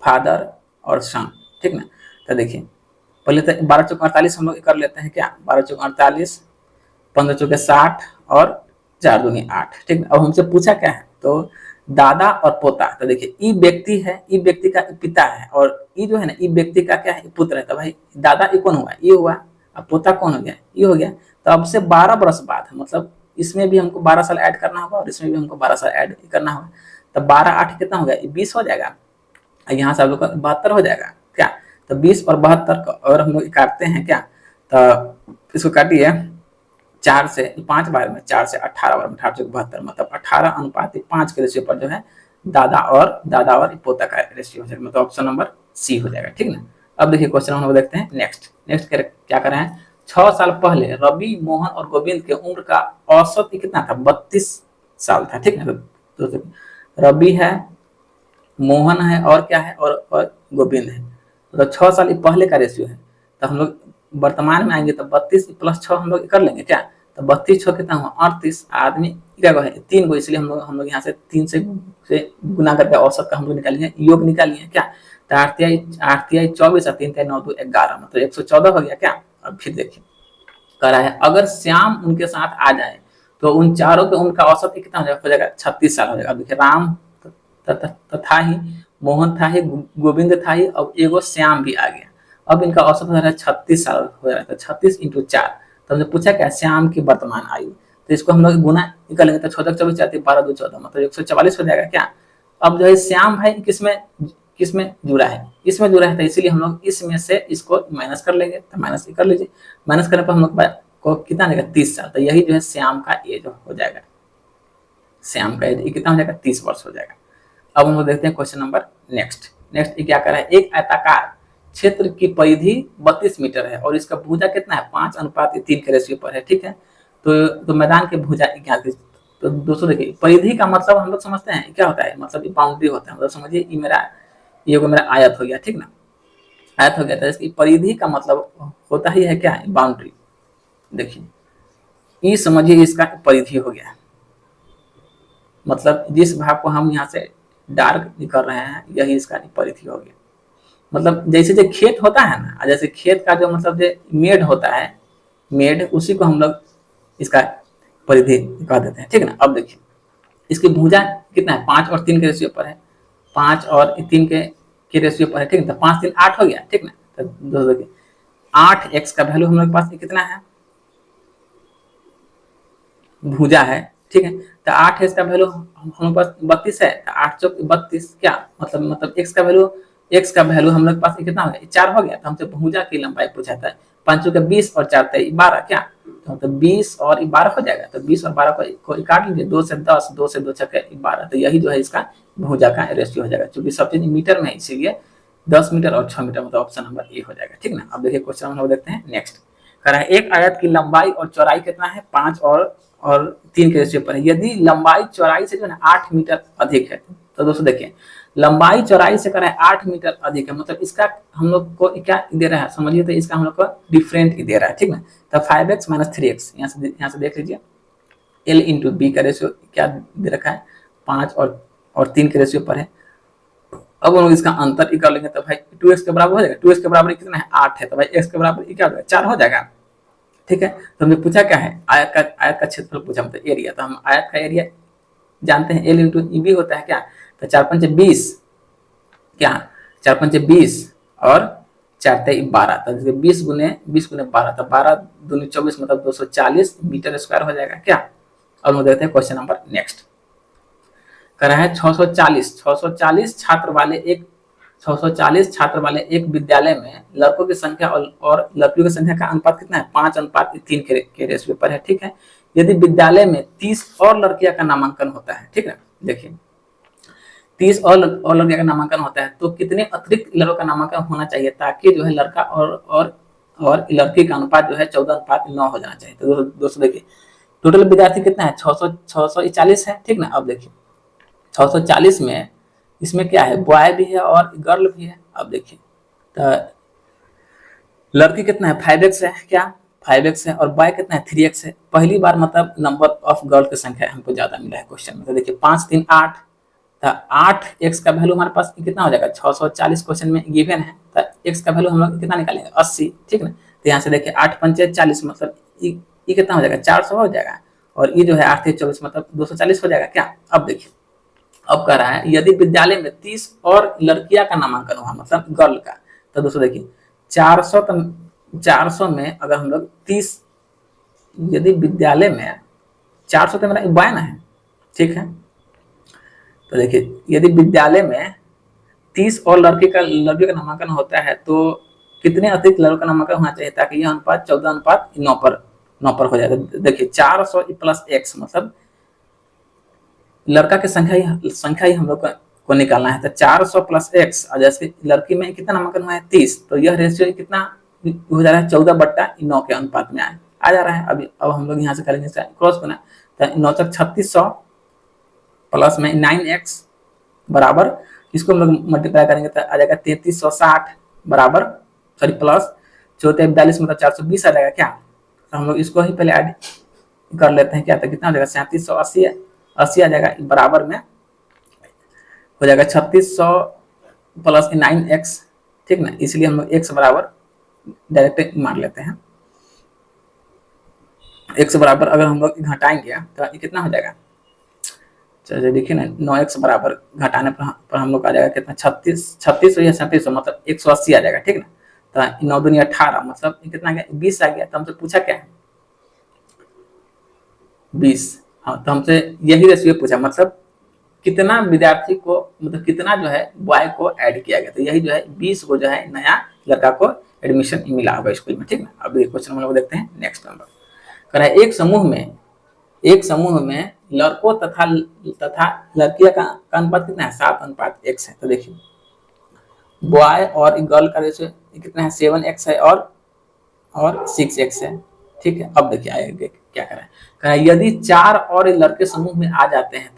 फादर और सन, ठीक ना। तो देखिए पहले तो 12 चौक 48 हम लोग कर लेते हैं क्या, 12 चौक 48, 15 चौके 60 और 4 दूनी 8, ठीक ना। अब हमसे पूछा क्या है तो दादा और पोता। तो देखिए ई व्यक्ति है, ई व्यक्ति का पिता है, और ई जो है ना ई व्यक्ति का क्या है पुत्र है। तो भाई दादा ई कौन हुआ ये हुआ, अब पोता कौन हो गया ये हो गया। तो अब से 12 वर्ष बाद मतलब इसमें भी हमको 12 साल ऐड करना होगा और इसमें भी हमको 12 साल ऐड करना होगा। तब 12 8 कितना हो गया, 20 हो जाएगा। यहाँ से आप लोग का 72 हो जाएगा क्या। तो 20 और 72 को और हम लोग काटते हैं क्या, तो इसको काटिए 4 से 5 बार में, 4 से 18 बार में, 18 से 72 मतलब 18:5 के रेशियो पर जो है दादा और पोता का रेशियो हो जाएगा, मतलब ऑप्शन नंबर सी हो जाएगा। ठीक ना। अब देखिए क्वेश्चन हम लोग देखते हैं नेक्स्ट क्या कर रहे हैं। 6 साल पहले रवि, मोहन और गोविंद के उम्र का औसत कितना था, 32 साल था। ठीक ना। तो रवि है, मोहन है और क्या है, और गोविंद है। तो 6 साल पहले का रेशियो है, तो हम लोग वर्तमान में आएंगे तो 32 + 6 हम लोग कर लेंगे क्या। तो 32 6 कितना हुआ, 38। आदमी क्या है 3 गो, इसलिए हम लोग यहाँ से 3 से गुना करके औसत का हम लोग निकालेंगे, योग निकालिए क्या। तो 8 तिहाई 24 और 3 तिहाई 9 2 11 मतलब 114 हो गया क्या। अब फिर देखिए कह रहा है अगर श्याम उनके साथ आ जाए तो उन चारों के उनका औसत कितना हो जाएगा, 36 साल हो जाएगा। अब देखिए राम था ही, मोहन था ही, गोविंद था ही, अब एगो श्याम भी आ गया। अब इनका औसत हो रहा है 36 साल हो रहा है। 36 × 4, तो हमने पूछा क्या श्याम की वर्तमान आयु, तो इसको हम लोग गुना निकालेंगे तो 14 24 4 12 2 14 मतलब 144 हो जाएगा क्या। अब जो है श्याम भाई किसमें जुड़ा है, इसमें जुड़ा है, तो इसीलिए हम लोग इसमें से इसको माइनस कर लेंगे। तो माइनस कर लीजिए, माइनस करने पर हम लोग को कितना देगा, 30 साल। तो यही जो है श्याम का एज हो जाएगा, श्याम का एज कितना हो जाएगा, 30 वर्ष हो जाएगा। अब हम लोग देखते हैं क्वेश्चन नंबर नेक्स्ट क्या कर रहा है। एक आयताकार क्षेत्र की परिधि 32 मीटर है और इसका भुजा कितना है, 5:3 के रेशियो पर है। ठीक है। तो मैदान के भुजा क्या, तो दोस्तों देखिए परिधि का मतलब हम लोग समझते हैं क्या होता है, मतलब बाउंड्री होता है। मतलब समझिए ये मेरा आयत हो गया। ठीक ना, आयत हो गया। तो इसकी परिधि का मतलब होता ही है क्या, बाउंड्री। देखिए ये समझिए इसका परिधि हो गया, मतलब जिस भाग को हम यहाँ से डार्क कर रहे हैं यही इसका परिधि हो गया। मतलब जैसे खेत होता है ना, जैसे खेत का जो मतलब जो मेड होता है, मेड उसी को हम लोग इसका परिधि कह देते हैं। ठीक है ना। अब देखिए इसकी भुजा कितना है, 5 और 3 के रेशियो पर है, 5 और 3 के रेशियो पर है। ठीक है। तो 5 3 8 हो गया। ठीक ना। तो दोस्तों देखिए 8x का वैल्यू हम लोग के पास कितना है, भुजा है। ठीक है। तो 8x का वैल्यू हम लोग पास 32 है, तो 8 चौक 32 क्या मतलब x का वैल्यू हम लोग के पास कितना हो गया, 4 हो गया। तो हमसे भुजा की लंबाई पूछा था, 5 चौके 20 और 4 12 क्या, तो 20 और 12 हो जाएगा। तो 20 और 12 को काट लीजिए, 2 से 10, 2 से 2 छक्के 12। तो यही जो है इसका भुजा का रेशियो हो जाएगा, क्योंकि सब चीज मीटर में है इसीलिए 10 मीटर और 6 मीटर, मतलब ऑप्शन नंबर ए हो जाएगा। ठीक ना। अब देखिए क्वेश्चन हम लोग देखते हैं नेक्स्ट। कह रहा है एक आयत की लंबाई और चौड़ाई कितना है, 5 और 3 के रेशियो पर है। यदि लंबाई चौड़ाई से जो है 8 मीटर अधिक है, तो दोस्तों देखिए लंबाई चौड़ाई से कर रहा है 8 मीटर अधिक है, मतलब इसका हम लोग को क्या दे रहा है, समझिए। तो इसका हम लोग को डिफरेंट दे रहा है। ठीक ना। तो 5x - 3x यहाँ से देख लीजिए, L × B का रेशियो क्या दे रखा है, 5 और 3 के रेशियो पर है। अब हम लोग इसका अंतर कर लेंगे तो भाई 2x के बराबर हो जाएगा। 2x के बराबर कितना है, 8 है, तो भाई x के बराबर क्या हो जाएगा, 4 हो जाएगा। ठीक है। तो हमने पूछा क्या है, आयत का क्षेत्रफल पूछा, मतलब एरिया। तो हम आयत का एरिया जानते हैं, L × EB होता है क्या। तो 4 5 20 क्या, 4 5 20 और 4 3 12, तो 20 गुने 12, तो 12 दूनी 24 मतलब 240 मीटर स्क्वायर हो जाएगा क्या। अब हम देखते हैं क्वेश्चन नंबर नेक्स्ट। कह रहा है 640 छात्र वाले एक विद्यालय में लड़कों की संख्या और लड़कियों की संख्या का अनुपात कितना है, 5:3 के रेशियो पर है। ठीक है। यदि विद्यालय में 30 और लड़कियां का नामांकन होता है, ठीक है, देखिए 30 और लड़कियां का नामांकन होता है, तो कितने अतिरिक्त लड़कों का नामांकन होना चाहिए ताकि जो है लड़का और लड़की का अनुपात जो है 14:9 हो जाना चाहिए। तो दोस्तों देखिए टोटल विद्यार्थी कितना है, 640 है। ठीक ना। अब देखिए 640 में इसमें क्या है, बॉय भी है और गर्ल भी है। अब देखिए तो लड़की कितना है, 5x है क्या, 5x है, और बॉय कितना है, 3x है। पहली बार मतलब नंबर ऑफ गर्ल की संख्या हमको ज्यादा मिला है क्वेश्चन में। तो देखिए 5 3 8, तो 8x का वैल्यू हमारे पास कितना हो जाएगा, 640 क्वेश्चन में गिवन है। तो x का वैल्यू हम लोग कितना निकालेंगे, 80। ठीक ना। तो यहाँ से देखिए 8 5 40 मतलब ये कितना हो जाएगा, 400 हो जाएगा, और ये जो है 8 24 मतलब 240 हो जाएगा क्या। अब देखिए अब कह रहा है यदि विद्यालय में 30 और लड़कियां का नामांकन हुआ, मतलब गर्ल का, तो दोस्तों देखिए 400 में अगर हम लोग 30, यदि विद्यालय में 400 तो मेरा 52 है, ठीक है। तो देखिए यदि विद्यालय में 30 और लड़कियों का नामांकन होता है तो कितने अतिरिक्त लड़कों का नामांकन होना चाहिए ताकि यह अनुपात 14:9 पर हो जाए। तो देखिए 400 प्लस x मतलब लड़का की संख्या ही हम लोग को निकालना है। तो 400 प्लस x, और जैसे लड़की में कितना नामांकन हुआ है 30, तो यह रेशियो कितना हो जा रहा है 14/9 के अनुपात में आ जा रहा है। अब हम लोग यहाँ से करेंगे क्रॉस करना, तो 9 तक 3600 प्लस में 9x बराबर, इसको हम लोग मल्टीप्लाई करेंगे तो आ जाएगा 3360 बराबर, सॉरी प्लस 44 मतलब 420 आ जाएगा क्या। तो हम लोग इसको ही पहले ऐड कर लेते हैं क्या, तो कितना हो जाएगा 3780 आ जाएगा, बराबर में हो जाएगा 3600 प्लस 9x, ठीक ना। इसलिए हम लोग x बराबर डायरेक्ट मार लेते हैं। x बराबर अगर हम लोग घटाएंगे तो ये कितना हो जाएगा, चलिए देखिए ना 9x बराबर घटाने पर हम लोग आ जाएगा कितना 36 या 37 मतलब 180 आ जाएगा, ठीक ना। तो 9 दूनी 18 मतलब कितना गया 20 आ गया। तो हमसे पूछा क्या है 20, हाँ तो हमसे यही रेशियो पूछा, मतलब कितना विद्यार्थी को मतलब कितना जो है बॉय को ऐड किया गया। तो यही जो है 20 को जो है नया लड़का को एडमिशन मिला होगा स्कूल में, ठीक ना। अब ये क्वेश्चन हम लोग देखते हैं नेक्स्ट नंबर। कह रहा है एक समूह में लड़कों तथा लड़कियों का अनुपात कितना है 7:1 है। तो देखिए बॉय और गर्ल का रेशियो कितना है 7x है और 6x है, ठीक है। अब देखिए आगे क्या कर रहा है, यदि 4 और लड़के समूह में आ जाते हैं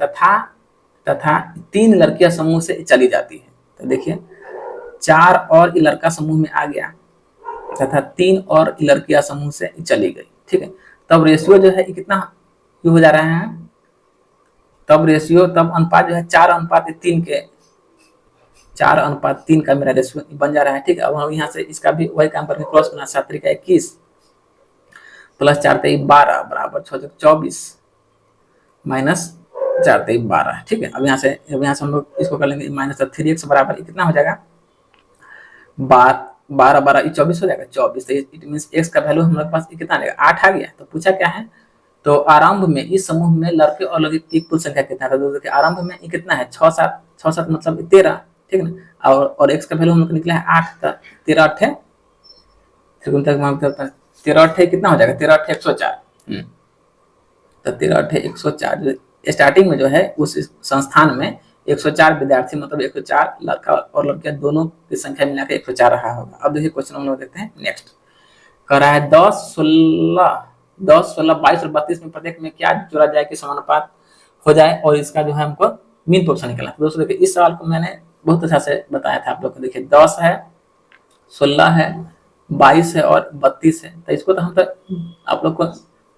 तथा 3 लड़कियां समूह से चली जाती है। तो देखिए 4 और लड़का समूह में आ गया तथा 3 और लड़कियां समूह से चली गई, ठीक है। तब रेशियो जो है कितना हो जा रहा है, तब अनुपात जो है 4:3 के 4:3 का मेरा रेशियो बन जा रहा है, ठीक है। अब हम यहाँ से इसका भी वही काम करके क्रॉस बना 7 3 21 प्लस 4 3 12 बराबर 6 24 माइनस 4 3 12, ठीक है। अब यहाँ से हम लोग इसको कर लेंगे माइनस 3x बराबर कितना हो जाएगा 12 12 24 हो जाएगा 24। तो इट मीन x का वैल्यू हमारे पास कितना आ जाएगा 8 आ गया। तो पूछा क्या है, तो आरंभ में इस समूह में लड़के और लड़की की कुल संख्या कितना है। तो देखिए आरंभ में कितना है 6 7 मतलब 13, ठीक ना। और x का वैल्यू हम लोग निकला है 8, तो 13 8 13 8 कितना हो जाएगा 13 8 104। तो 13 8 104 स्टार्टिंग में जो है उस संस्थान में 104 विद्यार्थी मतलब 104 लड़का और लड़कियां दोनों की संख्या मिलाकर 104 रहा होगा। अब देखिए क्वेश्चन हम लोग देखते हैं नेक्स्ट। कह रहा है 10 16 22 और 32 में प्रत्येक में क्या जोड़ा जाए कि समानुपात हो जाए और इसका जो है हमको मीन प्रोपोर्शन निकलना। तो दोस्तों देखिए इस सवाल को मैंने बहुत अच्छा से बताया था आप लोग को। देखिए 10 है 16 है 22 है और 32 है। तो इसको तो हम तो आप लोग को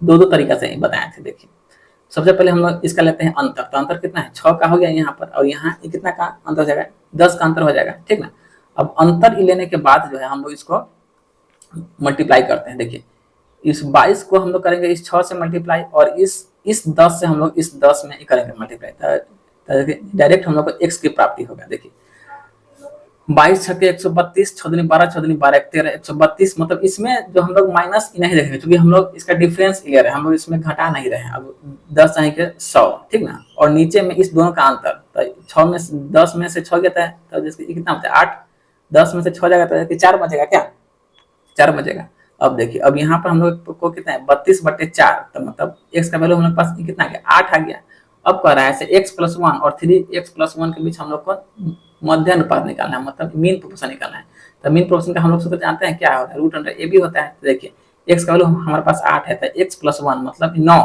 दो तरीका से बताए थे। देखिए सबसे पहले हम लोग इसका लेते हैं अंतर। तो अंतर कितना है 6 का हो गया यहाँ पर, और यहाँ कितना का अंतर हो जाएगा 10 का अंतर हो जाएगा, ठीक ना। अब अंतर लेने के बाद जो है हम लोग इसको मल्टीप्लाई करते हैं। देखिए इस 22 को हम लोग करेंगे इस 6 से मल्टीप्लाई, और इस 10 से हम लोग इस 10 में करेंगे मल्टीप्लाई। तो डायरेक्ट हम लोग को x की प्राप्ति होगा। देखिए 22 छके 132 6 दूनी 12 6 दूनी 12 13 132, मतलब इसमें जो हम लोग माइनस नहीं देखेंगे क्योंकि हम लोग इसका डिफरेंस ले रहे हैं, हम लोग इसमें घटा नहीं रहे हैं। अब 10 चाहे के 100, ठीक ना। और नीचे में इस दोनों का अंतर, तो 6 में 10 में से 6 गया है तो जिसकी कितना होता है 8, 10 में से 6 जाएगा तो 4 बचेगा क्या 4 बचेगा। अब देखिए अब यहाँ पर हम लोग को कितना है 32/4, तो मतलब x का वैल्यू हम लोग पास कितना आ गया 8 आ गया। अब कह रहा है x + 1 और 3x + 1 के बीच हम लोग को मध्य अनुपात निकालना है, मतलब मीन प्रोपोर्शन निकालना है। तो मीन प्रोपोर्शन का हम लोग सूत्र जानते हैं क्या होता है √a होता है। तो देखिए x का वैल्यू हमारे पास 8 है, तो x + 1 मतलब 9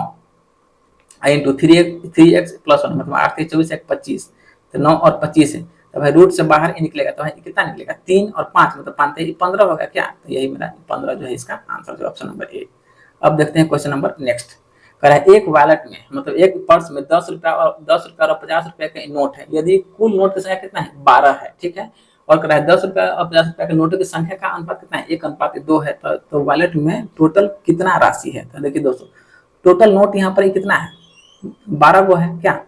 इंटू 3x + 1 मतलब 8 3 24 1 25, तो 9 और 25 है। तो भाई रूट से बाहर ही निकलेगा तो कितना निकलेगा 3 और 5 मतलब 5 15 होगा क्या। तो यही मेरा 15 जो है इसका आंसर जो ऑप्शन नंबर ए। अब देखते हैं क्वेश्चन नंबर नेक्स्ट। कह रहा है एक वॉलेट में मतलब एक पर्स में 10 रुपया और 50 रुपए का नोट है। यदि कुल नोट की संख्या कितना है 12 है, ठीक है। और कह रहा है 10 रुपया और 50 रुपया के नोटों की संख्या का अनुपात कितना है 1:2 है। तो वॉलेट में टोटल कितना राशि है। तो देखिए दोस्तों टोटल नोट यहाँ पर कितना है 12 गो है क्या,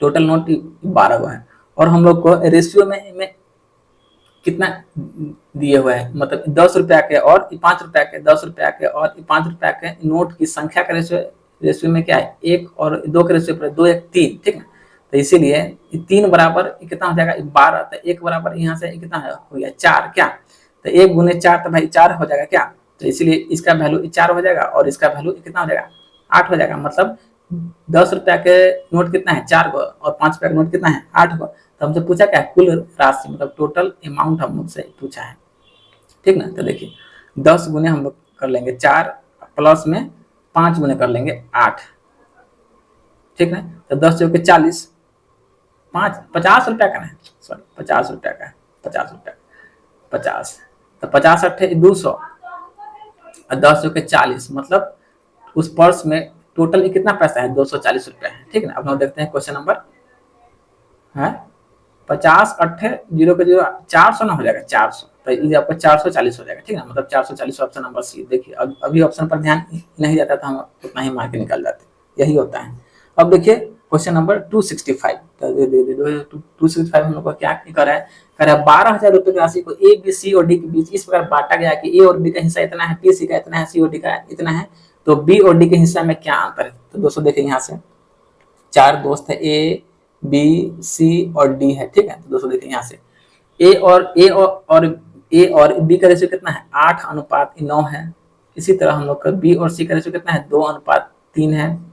टोटल नोट 12 गो है। और हम लोग को रेशियो में कितना दिए हुए हैं, मतलब 10 रुपया के और 5 रुपया के 10 रुपया के और 5 रुपया के नोट की संख्या का रेशियो रेशियो में क्या है, 1 और 2 के रेशियो पर 2 1 3, ठीक ना। तो इसीलिए 3 बराबर कितना हो जाएगा 12, तो 1 बराबर यहाँ से कितना हो गया 4, क्या, तो 1 गुने 4 तो भाई 4 हो जाएगा क्या, तो इसीलिए इसका वैल्यू 4 हो जाएगा और इसका वैल्यू कितना हो जाएगा 8 हो जाएगा। मतलब 10 रुपया के नोट कितना है 4 गो और 5 रुपया का नोट कितना है 8 गो। तो हमसे पूछा क्या है कुल राशि, मतलब टोटल अमाउंट हम मुझसे पूछा है, ठीक ना। तो देखिए 10 गुने हम लोग कर लेंगे 4 प्लस में 5 गुने कर लेंगे 8, ठीक ना। तो 10 जो के 40, 50 रुपया का है, सॉरी 50 रुपया का है, 50 रुपया 50, तो 50 अट्ठे 200 और 10 जो के 40, मतलब उस पर्स में टोटल कितना पैसा है 240 रुपया है, ठीक ना। अब हम देखते हैं क्वेश्चन नंबर है 50 अट्ठे 0 के 0 400 ना हो जाएगा 400, तो ये आपका 440 हो जाएगा, ठीक है, मतलब 440 ऑप्शन नंबर सी। देखिए अभी ऑप्शन पर ध्यान नहीं जाता था, हम उतना ही मार के निकल जाते, यही होता है। अब देखिए क्वेश्चन नंबर 265, तो 265 हम लोग को क्या कर रहा है 12,000 रुपए की राशि को ए बी सी और डी के बीच इस प्रकार बांटा गया कि ए और बी का हिस्सा इतना है, बी सी का इतना है, सी और डी का इतना है, तो बी और डी के हिस्सा में क्या अंतर है। तो दोस्तों देखिए यहाँ से 4 दोस्त है, ए बी सी और डी है, ठीक है। तो दोस्तों देखिए यहाँ से ए और बी का रेशियो कितना है 8:9 है। इसी तरह हम लोग का बी और सी का रेशियो कितना है 2:3 है।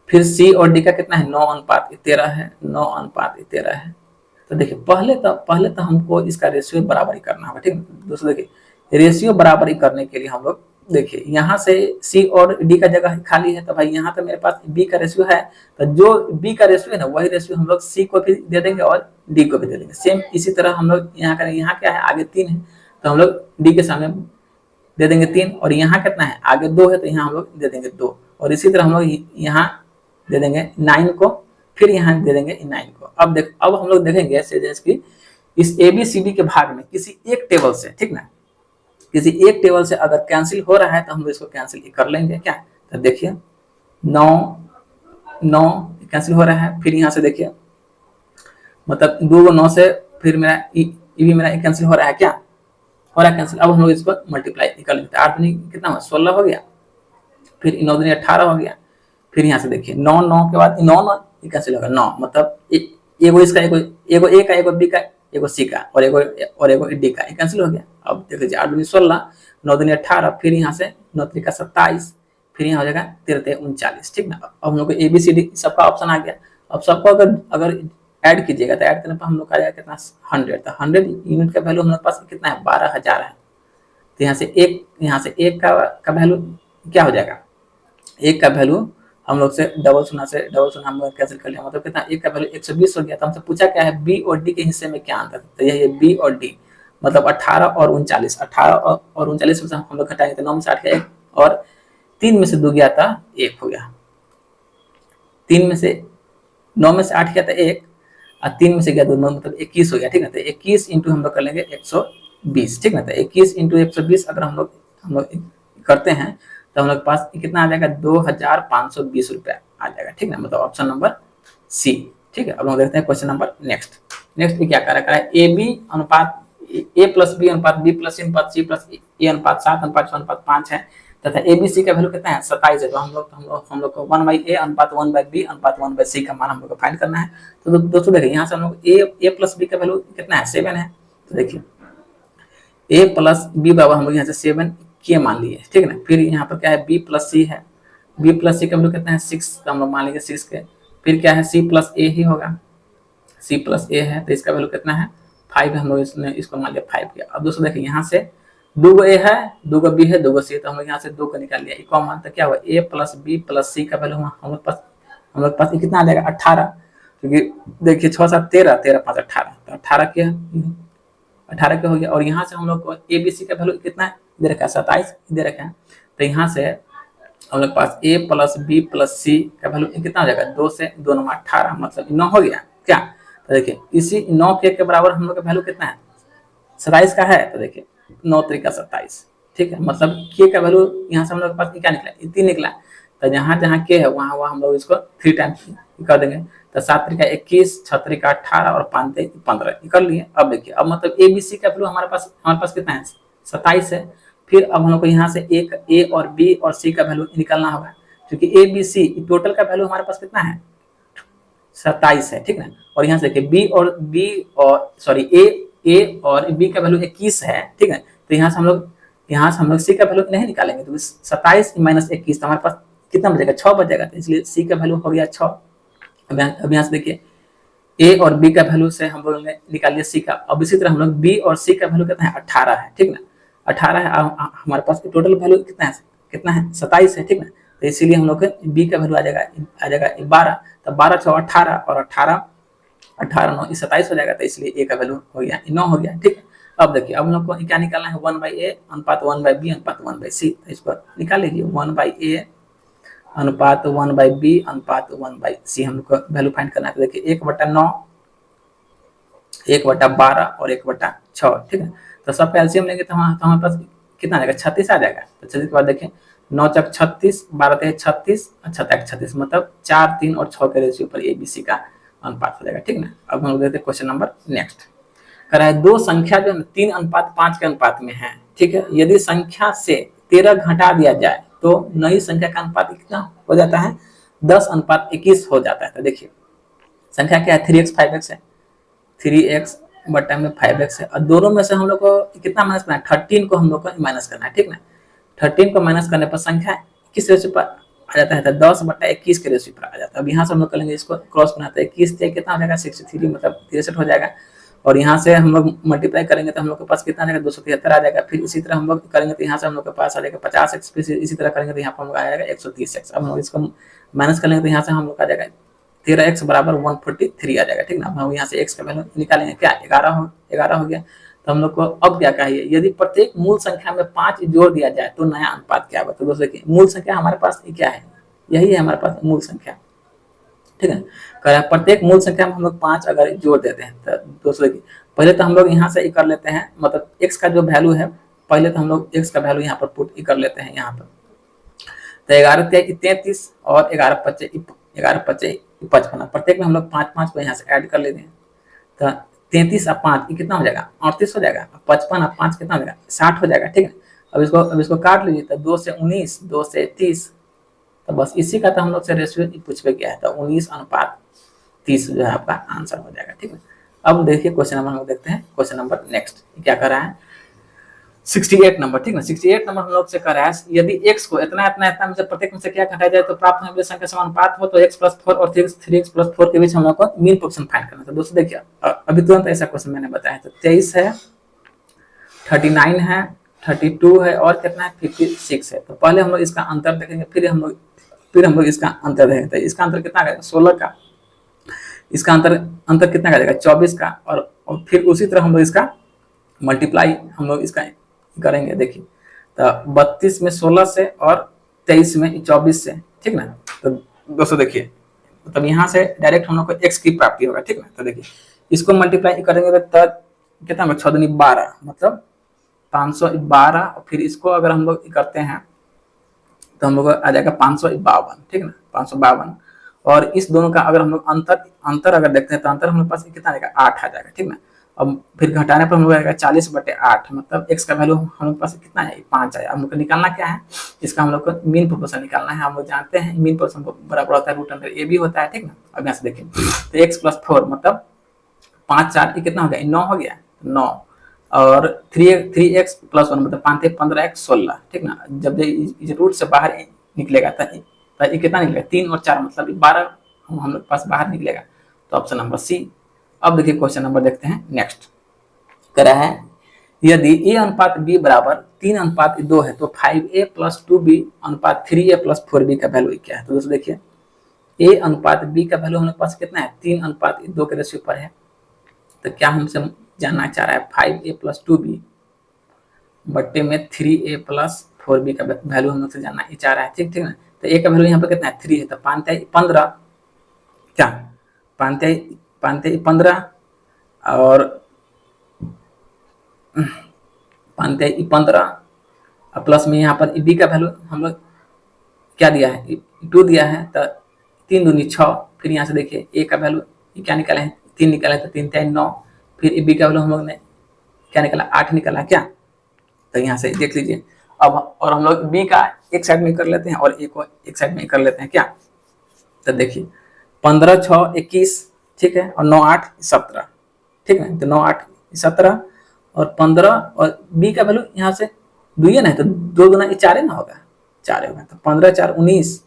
फिर सी और डी का कितना है 9:13 है, 9:13 है। तो देखिए पहले तो हमको इसका रेशियो बराबरी करना होगा, ठीक है दोस्तों। देखिए रेशियो बराबरी करने के लिए हम लोग देखिए यहाँ से सी और डी का जगह खाली है, तो भाई यहाँ तो मेरे पास बी का रेशियो है, तो जो बी का रेशियो है ना वही रेशियो हम लोग सी को भी दे देंगे और डी को भी दे देंगे। सेम इसी तरह हम लोग यहाँ करेंगे, यहाँ क्या है आगे 3 है तो हम लोग डी के सामने दे देंगे 3, और यहाँ कितना है आगे 2 है तो यहाँ हम लोग दे देंगे 2, और इसी तरह हम लोग यहाँ दे देंगे 9 को, फिर यहाँ दे देंगे 9 को। अब हम लोग देखेंगे कि इस ABCD के भाग में किसी एक टेबल से, ठीक ना, किसी एक टेबल से अगर कैंसिल हो रहा है तो हम इसको कैंसिल कर लेंगे क्या। तो देखिए 9 कैंसिल हो रहा है, फिर यहाँ से देखिए मतलब 2 9 से फिर मेरा भी मेरा कैंसिल हो रहा है, क्या हो रहा है कैंसिल। अब हम लोग इसको मल्टीप्लाई कर लेते हैं, 8 दूनी कितना हुआ 16 हो गया, फिर 9 दूनी 18 हो गया, फिर यहाँ से देखिए 9 के बाद 9 कैंसिल होगा 9, मतलब एगो इसका एगो ए का एगो बी का एगो सी का और एगो डी का कैंसिल हो गया। अब देख लीजिए 8 दूनी 16, 9 दूनी 18, फिर यहाँ से 9 त्रिका 27, फिर यहाँ हो जाएगा 13 39, ठीक ना। अब हम लोग को ABCD सबका ऑप्शन आ गया। अब सबको अगर ऐड कीजिएगा तो ऐड करने पर हम लोग का आ जाएगा कितना 100, तो 100 यूनिट का वैल्यू हमारे पास कितना है 12,000 है। तो यहाँ से एक का वैल्यू क्या हो जाएगा, एक का वैल्यू हम लोग से डबल शून्य हम लोग कैंसिल कर लिया, मतलब कितना एक का वैल्यू 120 हो गया। तो हमसे पूछा क्या है बी और डी के हिस्से में क्या अंतर है, तो यही है बी और डी, मतलब 18 और 39, 18 और 39 में से हम लोग घटाएंगे तो 9 में से 8 गया 1, और 3 में से 2 गया था 1 हो गया, 3 में से 9 में से 8 गया था 1 और 3 में से गया 2, मतलब 21 हो गया, ठीक है। तो 21 इंटू हम लोग कर लेंगे 120, ठीक है। तो 21 इंटू 120 अगर हम लोग करते हैं तो हम लोग के पास कितना आ जाएगा 2,520 रुपया आ जाएगा, ठीक है, मतलब ऑप्शन नंबर सी, ठीक है। अब हम देखते हैं क्वेश्चन नंबर नेक्स्ट क्या कर रहा है ए बी अनुपात ए प्लस बी अनुपात बी प्लस सी अनुपात सी प्लस ए अनुपात 7 अनुपात 6 अनुपात 5 है तथा एबीसी का वैल्यू कितना है 27 है। तो हम लोग को 1/a अनुपात 1/b अनुपात 1/c का मान हम लोग को फाइंड करना है। तो दोस्तों देखिए यहाँ से हम लोग ए प्लस बी का वैल्यू कितना है 7 है। तो देखिए ए प्लस बी बराबर हम लोग यहाँ से 7 के मान लिए, ठीक है ना। फिर यहाँ पर क्या है बी प्लस सी है, बी प्लस सी का वैल्यू कितना है 6, तो हम लोग मान लेंगे 6 के। फिर क्या है सी प्लस ए ही होगा, सी प्लस ए है तो इसका वैल्यू कितना है 5 है, हम लोग इसको मान लिया 5 के। अब दोस्तों देखिए यहाँ से 2 ए है 2 बी है 2 सी है, तो हम लोग यहाँ से 2 को निकाल लिया कॉमन, तो क्या हुआ ए प्लस बी प्लस सी का वैल्यू हम लोग पास कितना आ जाएगा 18, क्योंकि देखिए 6 7 13 13 5 18, तो 18 के हो गया। और यहाँ से हम लोग को ए बी सी का वैल्यू कितना दे रखा है 27 दे रखा है, तो यहाँ से हम लोग पास ए प्लस बी प्लस सी का वैल्यू कितना हो जाएगा 2 से 2 9 18, मतलब 9 हो गया क्या। तो देखिए इसी 9 के बराबर हम लोग का वैल्यू कितना है 27 का है। तो देखिए 9 त्रिका 27, ठीक है, मतलब के का वैल्यू यहाँ से हम लोग के पास क्या निकला 3 निकला। तो जहाँ के है वहाँ हम लोग इसको 3 टाइम्स कर देंगे, तो 7 त्रिका 21 6 त्रिका 18 और 5 15 कर लिए। अब देखिए अब मतलब ए बी सी का वैल्यू हमारे पास कितना है 27 है। फिर अब हम लोग को यहाँ से एक ए और बी और सी का वैल्यू निकालना होगा, क्योंकि ए बी सी टोटल का वैल्यू हमारे पास कितना है 27 है, ठीक ना। और यहाँ से देखिए बी और सॉरी ए और बी का वैल्यू 21 है, ठीक है। तो यहाँ से हम लोग सी का वैल्यू नहीं निकालेंगे, तो 27 माइनस 21 तो हमारे पास कितना बचेगा 6 बचेगा, तो इसलिए सी का वैल्यू हो गया 6। अब यहाँ से देखिए ए और बी का वैल्यू से हम लोग ने निकाल लिया सी का। अब इसी तरह हम लोग बी और सी का वैल्यू कितना है 18 है, ठीक ना। 18 है, हमारे पास टोटल वैल्यू कितना है 27 है, ठीक ना। तो इसीलिए हम लोग बी का वैल्यू आ जाएगा 12। तो 12 6 18 और 18 9 27 हो जाएगा, तो इसलिए ए का वैल्यू हो गया 9 हो गया, ठीक है। अब देखिए अब हम लोग को क्या निकालना है 1/a अनुपात 1/b अनुपात 1/c। तो इसको निकाल लीजिए 1/a अनुपात 1/b अनुपात 1/c हम लोग को वैल्यू फाइंड करना है। तो देखिए 1/9 1/12 और 1/6, ठीक है। तो सब एलसीएम लेंगे तो हमारे पास कितना आ जाएगा 36 आ जाएगा। तो 36 के बाद देखिए 9 चक 36 12 ते 36 अच्छा तक 36 मतलब 4 3 और 6 के रेशियो पर ए बी सी का अनुपात हो जाएगा, ठीक ना। अब हम देखते हैं क्वेश्चन नंबर नेक्स्ट करा है। दो संख्या जो 3:5 के अनुपात में है, ठीक है। यदि संख्या से 13 घटा दिया जाए तो नई संख्या का अनुपात कितना हो जाता है 10:21 हो जाता है। तो देखिए संख्या क्या है 3x 5x है, 3x बटा में 5x है, और दोनों में से हम लोग को कितना माइनस करना है 13 को हम लोग को माइनस करना है, ठीक ना। 13 को माइनस करने पर संख्या किस रेशियो पर आ जाता है तो 10/21 के रेशियो पर आ जाता है। अब यहाँ से हम लोग करेंगे इसको क्रॉस बनाते हैं 21 से कितना हो जाएगा 63 मतलब 63 हो जाएगा। और यहाँ से हम लोग मल्टीप्लाई करेंगे तो हम लोग के पास कितना आ जाएगा 273 आ जाएगा। फिर इसी तरह हम लोग करेंगे तो यहाँ से हम लोग के पास आ जाएगा 50x, फिर इसी तरह करेंगे तो यहाँ पर हम लोग आ जाएगा 130x। अब हम लोग इसको माइनस कर लेंगे तो यहाँ से हम लोग आ जाएगा 13x बराबर 143 आ जाएगा, ठीक ना। हम यहाँ से x का वैल्यू निकालेंगे क्या 11 हो गया। तो हम लोग को अब क्या चाहिए यदि प्रत्येक मूल संख्या में 5 जोड़ दिया जाए तो नया अनुपात क्या होगा। तो दोस्तों देखिए मूल संख्या हमारे पास क्या है यही है हमारे पास मूल संख्या, ठीक है। प्रत्येक मूल संख्या में हम लोग 5 अगर जोड़ देते हैं तो दोस्तों देखिए पहले तो हम लोग यहाँ से कर लेते हैं मतलब x का जो वैल्यू है पहले तो हम लोग x का वैल्यू यहाँ पर पुट कर लेते हैं यहाँ पर। तो 11 33 और 11 25 55 प्रत्येक में हम लोग 5 को यहाँ से ऐड कर लेते हैं। तो 33 और 5 कितना हो जाएगा 38 हो जाएगा, 55 और 5 कितना हो जाएगा 60 हो जाएगा, ठीक है। अब इसको काट लीजिए तो 2 से 19 2 से 30 तो बस इसी का तो हम लोग से रेशियो पूछ पे गया है। तो 19:30 जो है आपका आंसर हो जाएगा, ठीक है। अब देखिए क्वेश्चन नंबर हम लोग देखते हैं क्वेश्चन नंबर नेक्स्ट क्या कर रहा है 68 नंबर, ठीक ना। 68 नंबर हम लोग से कर रहा है यदि x को इतना में से प्रत्येक में से क्या घटाया जाए तो प्राप्त होने वाली संख्या समानुपात हो तो x + 4 और 3x + 4 के बीच हम लोग को मीन पोजीशन फाइंड करना था। दोस्तों देखिए अभी तुरंत ऐसा क्वेश्चन मैंने बताया तो 23 है 39 है 32 है और कितना है 56 है। तो पहले हम लोग इसका अंतर देखेंगे फिर हम लोग इसका अंतर देखेंगे। तो इसका अंतर कितना आएगा 16 का, इसका अंतर कितना आ जाएगा 24 का, और फिर उसी तरह हम लोग इसका मल्टीप्लाई हम लोग इसका करेंगे। देखिए तो 32 में 16 से और 23 में 24 से, ठीक ना। तो दोस्तों देखिए मतलब यहाँ से डायरेक्ट हम लोग को x की प्राप्ति होगा, ठीक ना। तो देखिए इसको मल्टीप्लाई करेंगे तो कितना होगा 6 दूनी 12 मतलब 512, और फिर इसको अगर हम लोग करते हैं तो हम लोग आ जाएगा 552, ठीक ना 552। और इस दोनों का अगर हम लोग अंतर अगर देखते हैं तो अंतर हम लोग पास कितना आएगा 8 आ जाएगा, ठीक ना। अब फिर घटाने पर हम लोग आएगा 40/8 मतलब x का वैल्यू हम लोग पास कितना है 5 आया। हम लोग को निकालना क्या है इसका हम लोग को मीन प्रोपोर्शन निकालना है। हम लोग जानते हैं मीन प्रोपोर्शन बराबर होता है √a होता है, ठीक ना। अब यहाँ से देखिए तो x + 4 मतलब 5 4 कितना हो गया 9 हो गया 9 और 3x + 1 मतलब 5 15x 16, ठीक ना। जब ये रूट से बाहर निकलेगा तो ये कितना निकलेगा 3 और 4 मतलब 12 हम लोग पास बाहर निकलेगा। तो ऑप्शन नंबर सी। अब देखिए क्वेश्चन नंबर देखते हैं नेक्स्ट करा है यदि a अनुपात b बराबर 3:2 है तो 5a + 2b अनुपात 3a + 4b का वैल्यू क्या है। तो दोस्तों देखिए a अनुपात b का वैल्यू हम लोग पास कितना है 3:2 के रेशियो पर है। तो क्या हमसे जानना चाह रहा है 5a + 2b बट्टे में 3a + 4b का वैल्यू हम लोग से जानना चाह रहा है, ठीक ना। तो a का वैल्यू यहाँ पर कितना है 3 है तो 5 क्या 5 15 और 15 प्लस में यहाँ पर बी का वैल्यू हम लोग क्या दिया है 2 दिया है तो 3 दूनी 6। फिर यहाँ से देखिए ए का वैल्यू क्या निकाला है 3 निकाला है तो 3 3 9। फिर बी का वैल्यू हम लोग ने क्या निकाला 8 निकाला क्या। तो यहाँ से देख लीजिए अब और हम लोग बी का एक साइड में कर लेते हैं और ए को एक साइड में कर लेते हैं क्या। तो देखिए 15 6 21, ठीक है, और 9 8 17, ठीक है। तो 9 8 17 और 15 और बी का वैल्यू यहाँ से दुइये ना, तो 2 गुना 4 ना होगा, 4 होगा। तो 15 4 19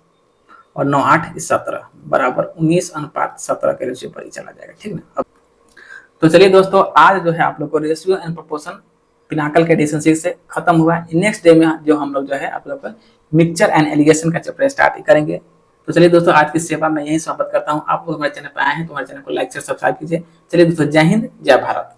और 9 8 17 बराबर 19:17 के रेशियो पर ही चला जाएगा, ठीक ना। अब तो चलिए दोस्तों, आज जो है आप लोग को रेशियो एंड प्रोपोर्शन पिनाकल के एडिशन 6 से खत्म हुआ है। नेक्स्ट डे में जो हम लोग जो है आप लोग का मिक्सचर एंड एलिगेशन का चैप्टर स्टार्ट करेंगे। तो चलिए दोस्तों, आज की सेवा मैं यही स्वागत करता हूँ। आप लोग हमारे चैनल पर आए हैं तो हमारे चैनल को लाइक शेयर सब्सक्राइब कीजिए। चलिए दोस्तों, जय हिंद जय भारत।